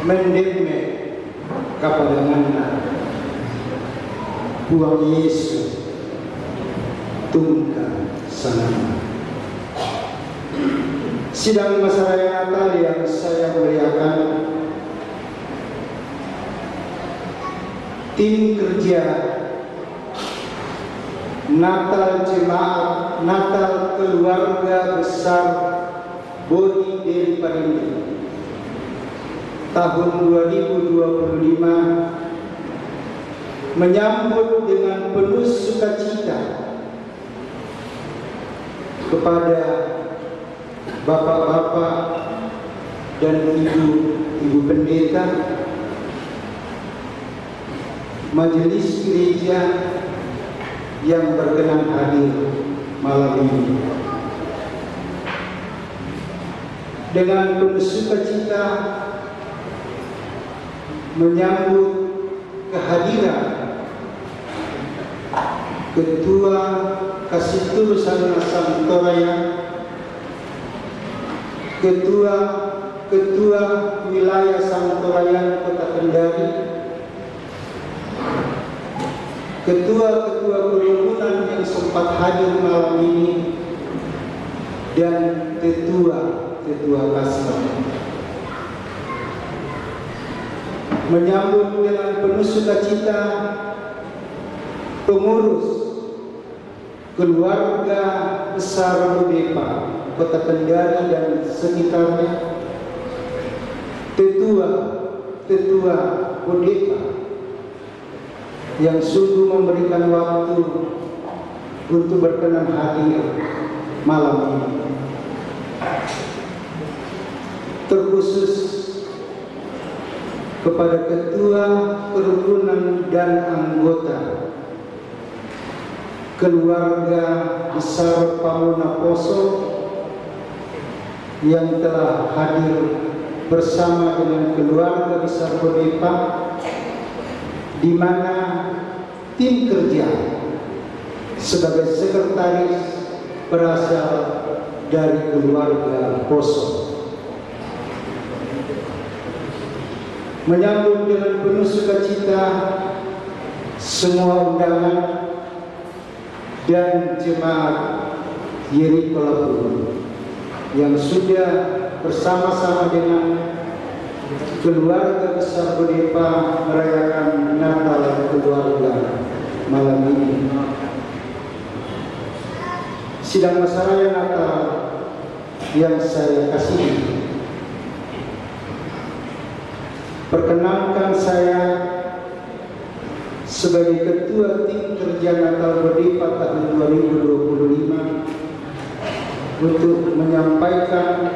Mendeme Kapadangan Buang Yesus Tungka Sanama. Sidang masyarakat Natal yang saya muliakan, tim kerja Natal Jemaat Natal Keluarga Besar Bodi Deli Parindi tahun 2025 menyambut dengan penuh sukacita kepada bapak-bapak dan ibu pendeta, majelis gereja yang berkenan hadir malam ini. Dengan penuh sukacita menyambut kehadiran Ketua Kasitur Sarana Sampurayan, Ketua Wilayah Sampurayan Kota Kendari, Ketua-ketua kerumunan yang sempat hadir malam ini, dan Ketua Kasma. Menyambut dengan penuh sukacita pengurus keluarga besar Rodepa Kota Kendari dan sekitarnya, tetua Rodepa yang sungguh memberikan waktu untuk berkenan hadir malam ini. Terkhusus kepada ketua kerukunan dan anggota keluarga besar Pamona Poso yang telah hadir bersama dengan keluarga besar Rodepa, di mana tim kerja sebagai sekretaris berasal dari keluarga Poso. Menyambut dengan penuh sukacita semua undangan dan jemaat Yeriko Lapuru yang sudah bersama-sama dengan keluarga besar Rodepa merayakan Natal keluarga malam ini. Sidang Masaraya Natal yang saya kasihi, perkenankan saya sebagai Ketua Tim Kerja Natal Rodepa tahun 2025 untuk menyampaikan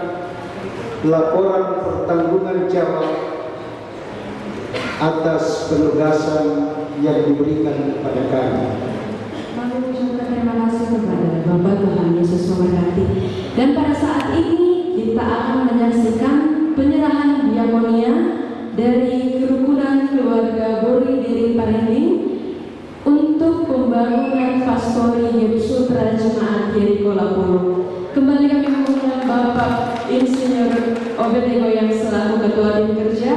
laporan pertanggungan jawab atas penugasan yang diberikan kepada kami. Kami mengucapkan terima kasih kepada Bapak Tuhan Yesus memberkati. Dan pada saat ini kita akan menyaksikan penyerahan diakonia dari kerukunan keluarga Bori Diri Parinding untuk pembangunan Pastori Sutra Jemaat Yeriko Lapuru. Kembali kami mengundang Bapak Insinyur Obednego yang selaku Ketua Tim Kerja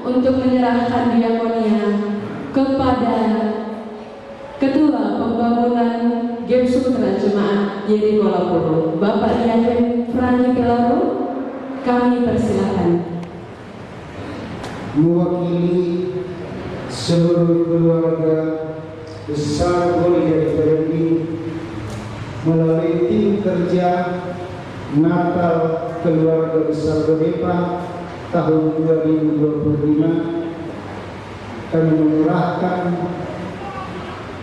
untuk menyerahkan diakonia kepada Ketua Pembangunan Game Sutra Jemaat Yeriko Lapuru, Bapak Diaken Frani Pelaro. Kami persilakan. Mewakili seluruh keluarga besar Bori Diri Parinding melalui tim kerja Natal keluarga besar Rodepa tahun 2025, kami menyerahkan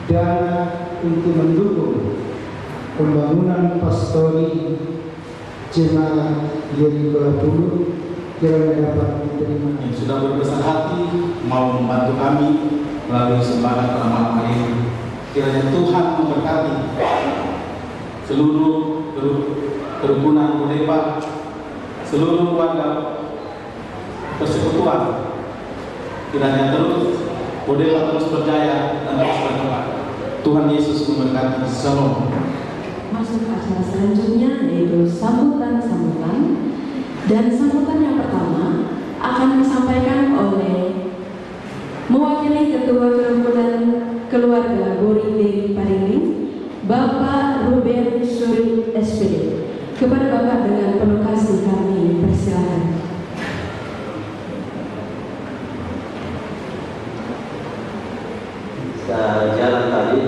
dana untuk mendukung pembangunan pastori jemaat Yeriko Lapuru. Kiranya dapat diterima. Yang sudah berbesar hati mau membantu kami melalui sumbangan pada malam hari ini. Kiranya Tuhan memberkati seluruh kerukunan Rodepa, seluruh keluarga persekutuan. Kiranya terus Rodepa terus berjaya dan terus berkembang. Tuhan Yesus memberkati. Shalom. Masuk acara selanjutnya yaitu sambutan. Dan sambutan yang pertama akan disampaikan oleh mewakili Ketua Kerukunan Keluarga Bori Diri Parinding, Bapak Ruben Suri SPD. Kepada Bapak dengan penuh kasih kami persilakan. Jalan tadi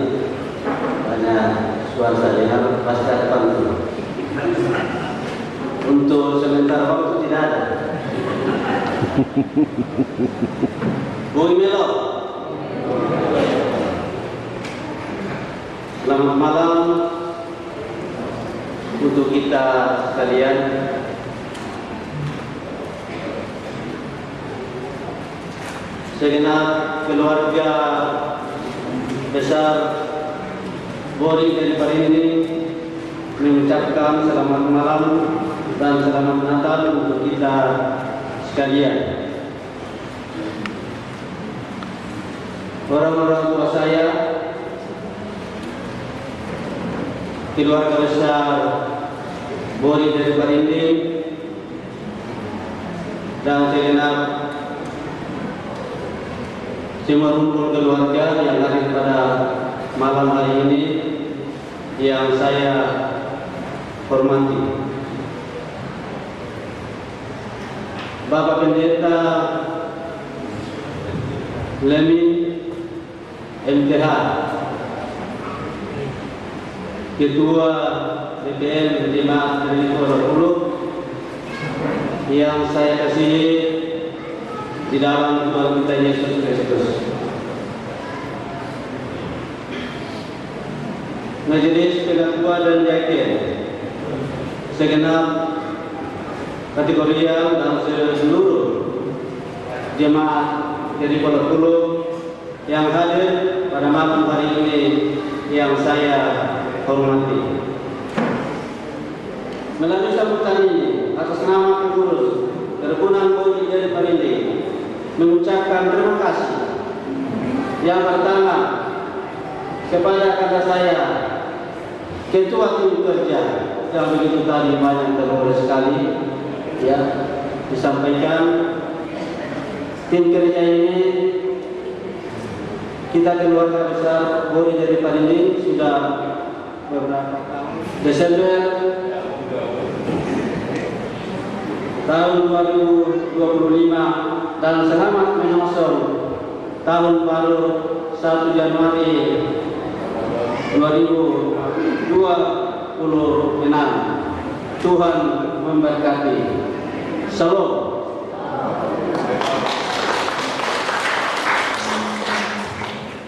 banyak suara saya dengar pasti ada pantun. Untuk sementara waktu tidak ada. Bui Melo. Selamat malam untuk kita sekalian. Segenap keluarga besar Bori dari Parindi mengucapkan selamat malam dan selamat Natal untuk kita sekalian. Orang-orang tua saya, keluarga besar Bori dari Parindi, dan segenap semua rumpun keluarga yang hadir pada malam hari ini yang saya hormati. Bapak Pendeta Lemin MTH, Ketua DPM Jemaat Trinity yang saya kasihi di dalam Tuhan kita Yesus Kristus. Majelis Pengatua dan Yakin, segenap kategori dan seluruh jemaat dari Pondok Hulu yang hadir pada malam hari ini yang saya hormati. Melalui sambutan ini, atas nama pengurus Perhimpunan Bori dari Parindi mengucapkan terima kasih yang pertama kepada kakak saya, Ketua Tim Kerja yang begitu tadi banyak terlalu sekali ya disampaikan. Tim kerja ini kita keluarga besar Bori dari Parindi sudah beberapa tahun. Desember tahun 2025 dan selamat menyongsong tahun baru 1 Januari 2026. Tuhan memberkati. Shalom.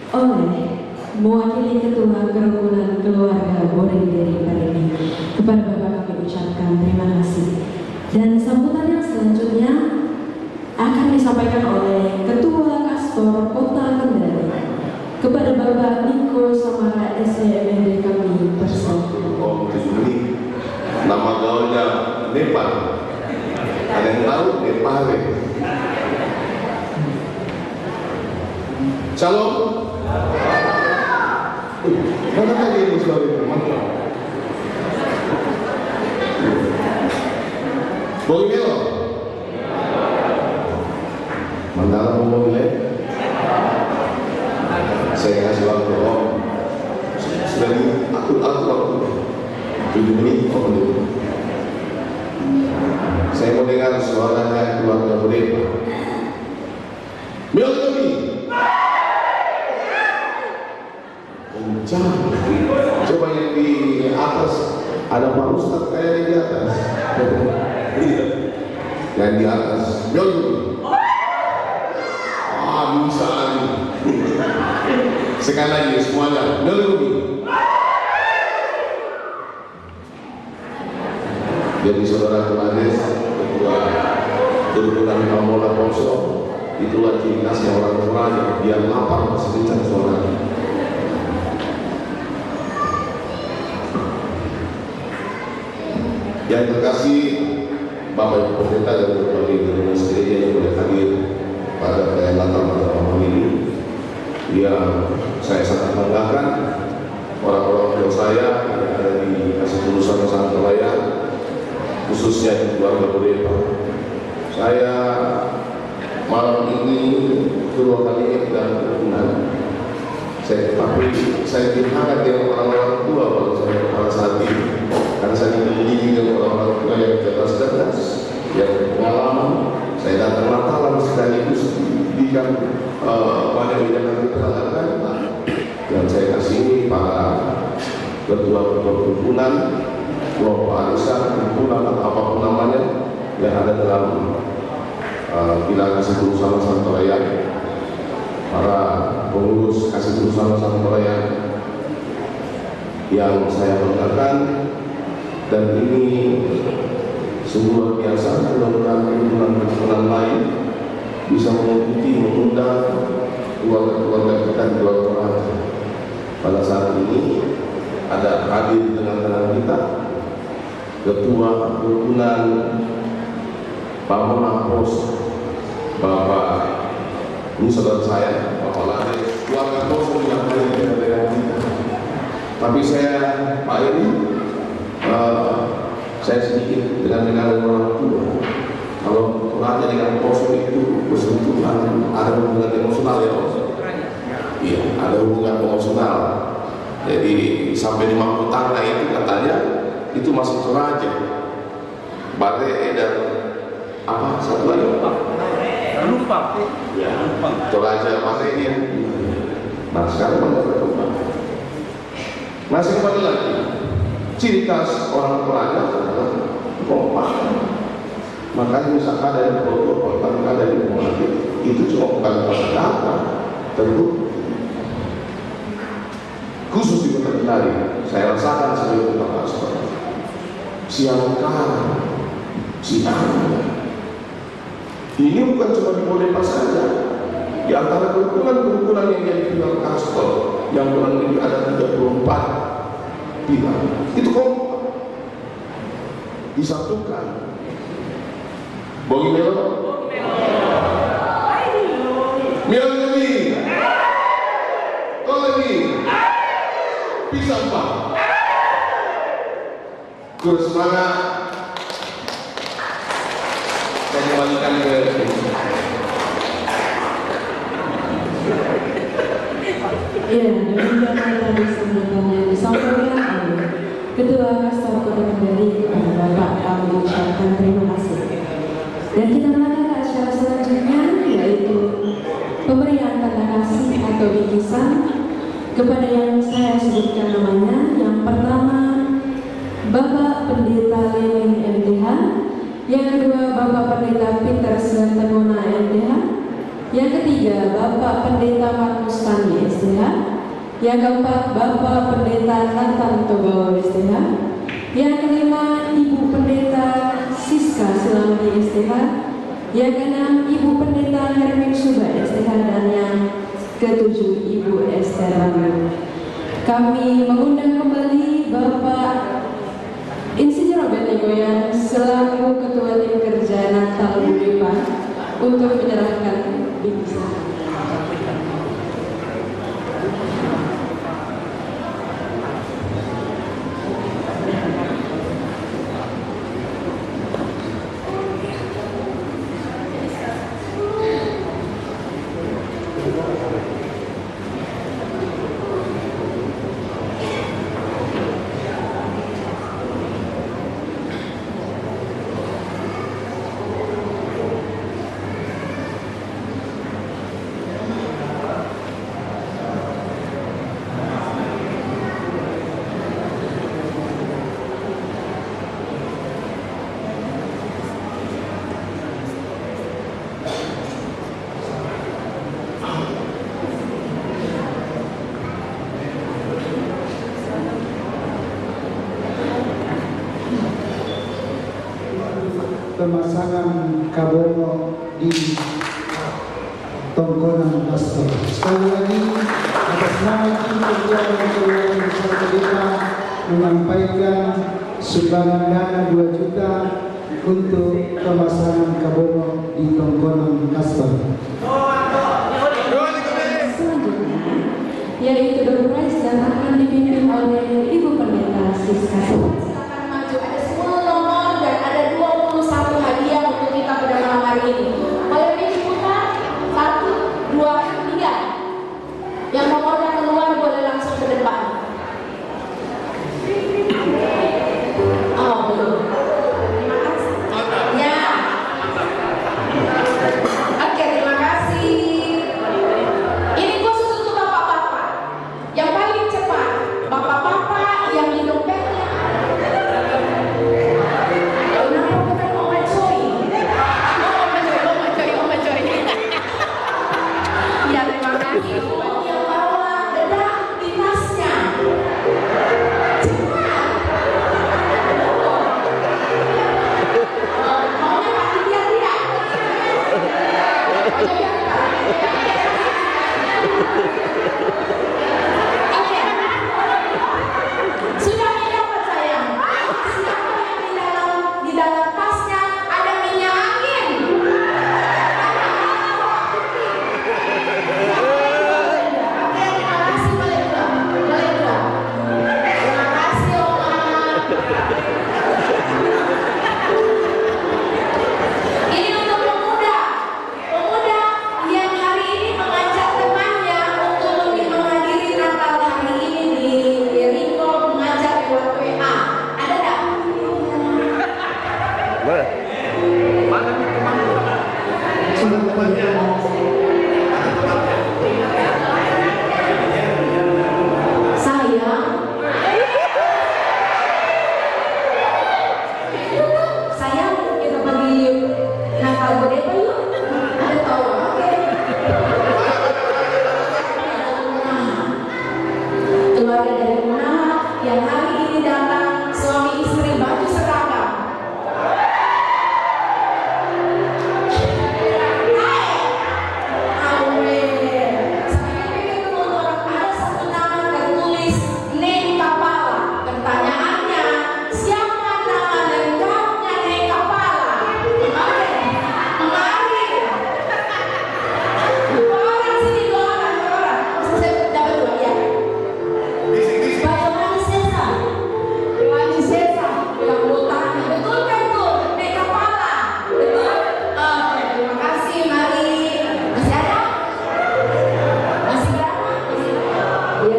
Oleh mewakili Ketua Kerukunan Keluarga Bori dari Parindi, kepada Bapak kami ucapkan terima kasih. Dan sambutan yang selanjutnya akan disampaikan oleh Ketua Kastor Kota Kendari kepada Bapak Niko Samara SMD kami bersama. Nama gaulnya Nepal. Ada yang tahu Nepal? Shalom. Mana lagi ini suara itu? Boleh melo? Mandala mau boleh? Saya kasih waktu Om. Sudah aku waktu 7 menit Om dulu. Saya mau dengar suaranya keluarga Bori. Melo kami. Coba yang di atas ada Pak Ustadz kayak di atas. Yang di atas, bisa lagi. Sekali lagi semuanya, jadi saudara Tuhanes, Ketua Kerukunan Pamola Poso, itulah ciri khasnya orang-orang yang biar lapar masih kencang suaranya. Yang terkasih Bapak Ibu Pendeta dan berbagai gereja gereja yang boleh hadir pada perhelatan malam ini, yang saya sangat banggakan orang-orang tua saya yang ada di Kasih Tulusan Nusantara, khususnya di keluarga Bori. Saya malam ini kedua kalinya tidak berkenan. Tapi saya dihangat dengan orang-orang tua pada saat ini. Karena saya dididik dengan orang-orang tua yang cerdas-cerdas, yang pengalaman. Saya datang Natalan sekaligus didikan banyak yang kita lakukan. Dan saya kasih para ketua-ketua perhimpunan, kelompok arisan, perhimpunan atau apapun namanya yang ada dalam Bilangan Kasih Tulusan Nusantara, para pengurus Kasih Tulusan Nusantara, yang saya banggakan, dan ini sungguh luar biasa. Mudah-mudahan lain bisa mengundang keluarga-keluarga kita di luar Toraja. Pada saat ini ada hadir di tengah-tengah kita Ketua Kerukunan Pamos, Bapak, ini saudara saya, Bapak Lade, keluarga Poso yang hadir di tengah-tengah kita. Tapi saya, Pak Eri, saya sedikit dengan orang tua. Kalau Toraja dengan Poso itu bersentuhan, ada hubungan emosional ya, iya, ada hubungan emosional. Jadi sampai di Mahkotana itu katanya itu masih Toraja. Bare dan apa satu lagi? Lupa. Ya, Toraja Bare ini. Nah sekarang mana berkembang? Masih kembali lagi. Ciri khas orang Toraja adalah kompak. Makanya misalkan ada yang protokol, ada yang mengalir, itu cuma bukan kata-kata, tentu khusus di Kota Kendari. Saya rasakan sebagai Kota Pastor. Siangkan, ini bukan cuma di Modepa saja. Di antara kerukunan yang jadi Pilar Kastor, yang kurang lebih ada 34 pilar, itu kompak, disatukan. Bogi Melo, Milo lebih, kau lebih, pisang pak, kurus semangat. Saya kembalikan ke Ya, demikian tadi sambutan yang disampaikan oleh Ketua Kastor Kota Kendari kepada Bapak. Kami ucapkan terima kasih. Dan kita melangkah ke acara selanjutnya, yaitu pemberian tanda kasih atau bingkisan kepada yang saya sebutkan namanya. Yang pertama, Bapak Pendeta Lewin MTH. Yang kedua, Bapak Pendeta Peter Sentemona MTH. Yang ketiga, Bapak Pendeta Markus Tani STH. Yang keempat, Bapak Pendeta Nathan Tobawa STH. Yang kelima, Ibu Pendeta Siska Silami STH. Yang keenam, Ibu Pendeta Hermin Suba STH. Dan yang ketujuh, Ibu Esther Ramil. Kami mengundang kembali Bapak Insinyur Robert Nigoyan selaku Ketua Tim Kerja Natal Modepa untuk menyerahkan bingkisan. Pemasangan Kabono di Tongkonan Pastor. Sekali lagi atas nama tim kerja dan besar kita menyampaikan sumbangan dana 2 juta untuk pemasangan Kabono di Tongkonan Pastor. Selanjutnya, yaitu berpres dan akan dipimpin oleh Ibu Pendeta Siska. Silakan maju, ada 10 nomor dan ada 21 hadiah untuk kita pada malam hari ini. Boleh diputar 1, 2, 3. Yang nomornya keluar boleh langsung ke depan. Oh belum. Terima kasih. Ya. Oke, terima kasih. Ini khusus untuk bapak-bapak yang paling cepat. Bapak-bapak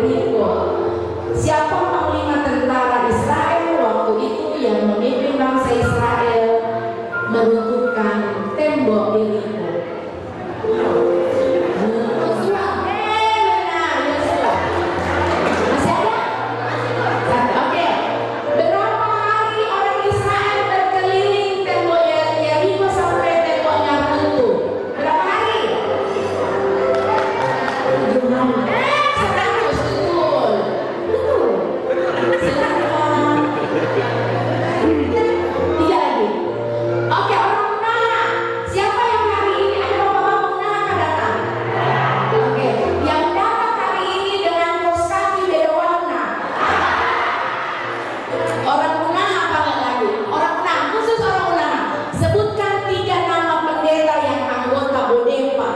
Yeriko. Siapa panglima tentara Israel waktu itu yang memimpin bangsa Israel meruntuhkan tembok Yeriko? Masih ada? Oke. Berapa hari orang Israel berkeliling tembok Yeriko sampai temboknya runtuh? Berapa hari? 7 hari. 100, betul. Silakan. 3 lagi. Oke, orang Munaha. Siapa yang hari ini ada bapak-bapak Munaha akan datang? Oke, yang datang hari ini dengan kaos kaki beda warna. Orang Munaha apa lagi? Orang Munaha, khusus orang Munaha. Sebutkan 3 nama pendeta yang anggota Bodepa.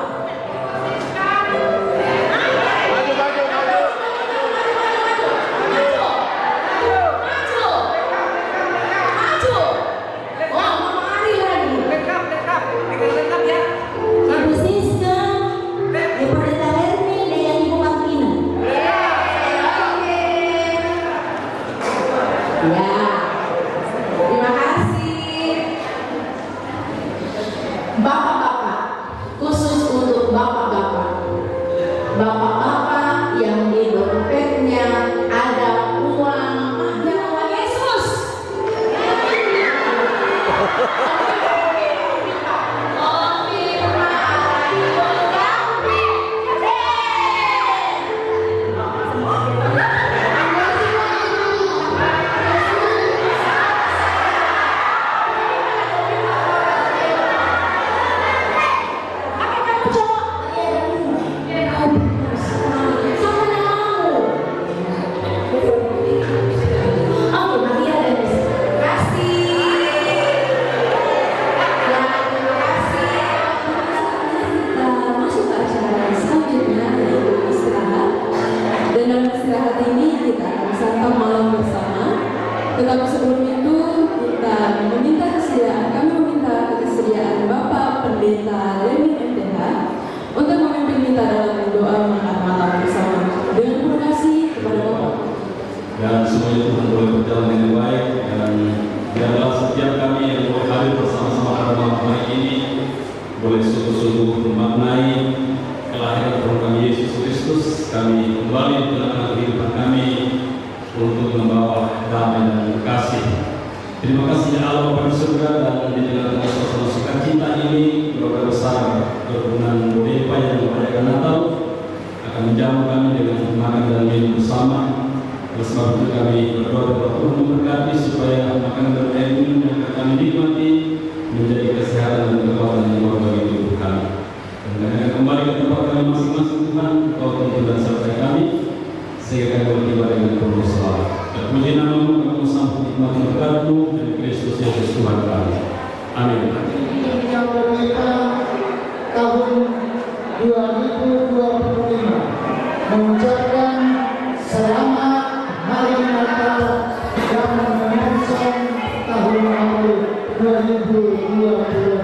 Maju. Oh, Mama Ari lagi. Ibu Siska, Ibu Pendeta Lermi, dan Ibu Martina. Oke. Ya. Terima kasih. Bapak-bapak, khusus untuk bapak-bapak. Bapak-bapak yang di dompetnya ada uang mahal Yesus. Masuk ke acara selanjutnya, yaitu istirahat. Dan dalam istirahat ini kita akan santap malam bersama. Tetapi sebelum itu kita meminta kesediaan Bapak Pendeta Lemin MTH untuk memimpin kita dalam doa makan malam bersama. Dengan terima kasih kepada Bapak. Dan semuanya Tuhan boleh berjalan dengan baik, dan biarlah setiap kami yang boleh hadir bersama-sama pada malam hari ini boleh sungguh-sungguh memaknai kelahiran Tuhan kami Yesus Kristus. Kami kembali mengenal kehidupan kami untuk membawa damai dan kasih. Terima kasih ya Allah Bapa di surga, dan di dalam suasana sukacita ini keluarga besar Gabungan Bodepa yang merayakan Natal akan menjamu kami dengan makan dan minum bersama. Oleh sebab itu kami berdoa kepada Tuhan memberkati supaya makanan dan air minum yang akan kami nikmati menjadi kesehatan dan kekuatan yang baru bagi tubuh kami. Dan kami akan kembali ke tempat kami masing-masing. Tuhan, Kau tuntun dan sertai kami sehingga kami bertiba dengan penuh selamat. Terpuji namamu, kami sambut hikmat berkat-Mu dan Kristus Yesus Tuhan kami. Amin. Yang berbeda tahun 2025 mengucapkan selamat Hari Natal dan menyongsong tahun baru 2026.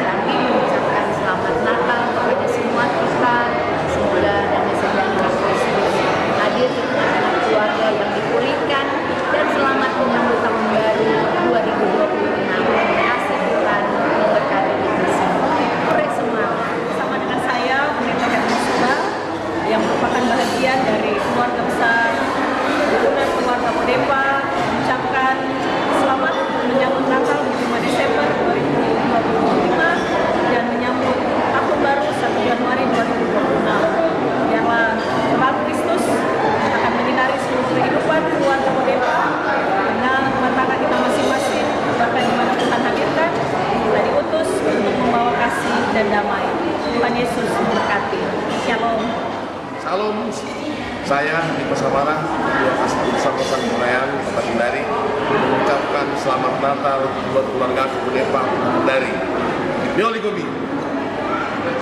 Lagi mengucapkan selamat Natal kepada semua kita. Semoga damai sejahtera Kristus hadir di tengah keluarga yang dipulihkan, dan selamat menyambut tahun baru 2026. Kasih Tuhan memberkati kita semua. Mari semua bersama dengan saya, Pendeta Hermansyah, yang merupakan bagian dari keluarga besar Gabungan Keluarga Bodepa, mengucapkan selamat menyambut Natal 5 Desember 2025 dan menyambut tahun baru 1 Januari 2026. Biarlah terang Kristus akan menyinari seluruh kehidupan keluarga Bodepa, karena rumah tangga kita masing-masing, bahkan di mana Tuhan hadirkan, kita diutus untuk membawa kasih dan damai. Tuhan Yesus memberkati. Shalom. Salam, saya di Pesamara, Ketua Kasih Bersama-Sama Perayaan Kota Kendari, mengucapkan selamat Natal buat keluarga Bodepa Kendari. Mioli Gobi.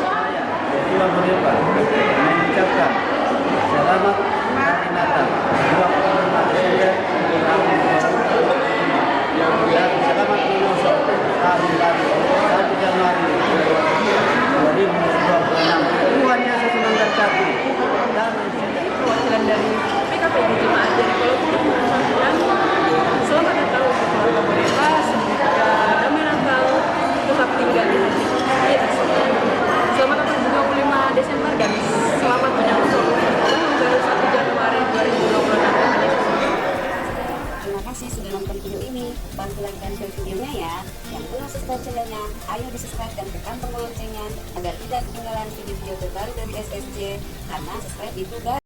Saya, Ketua Bodepa, mengucapkan selamat Hari Natal 25 Desember dan selamat menyongsong tahun baru 1 Januari 2026. Tuhan Yesus memberkati. like-kan videonya ya. Yang belum subscribe channelnya, ayo di-subscribe dan tekan tombol loncengnya agar tidak ketinggalan video-video terbaru dari SSJ. Karena subscribe itu gratis.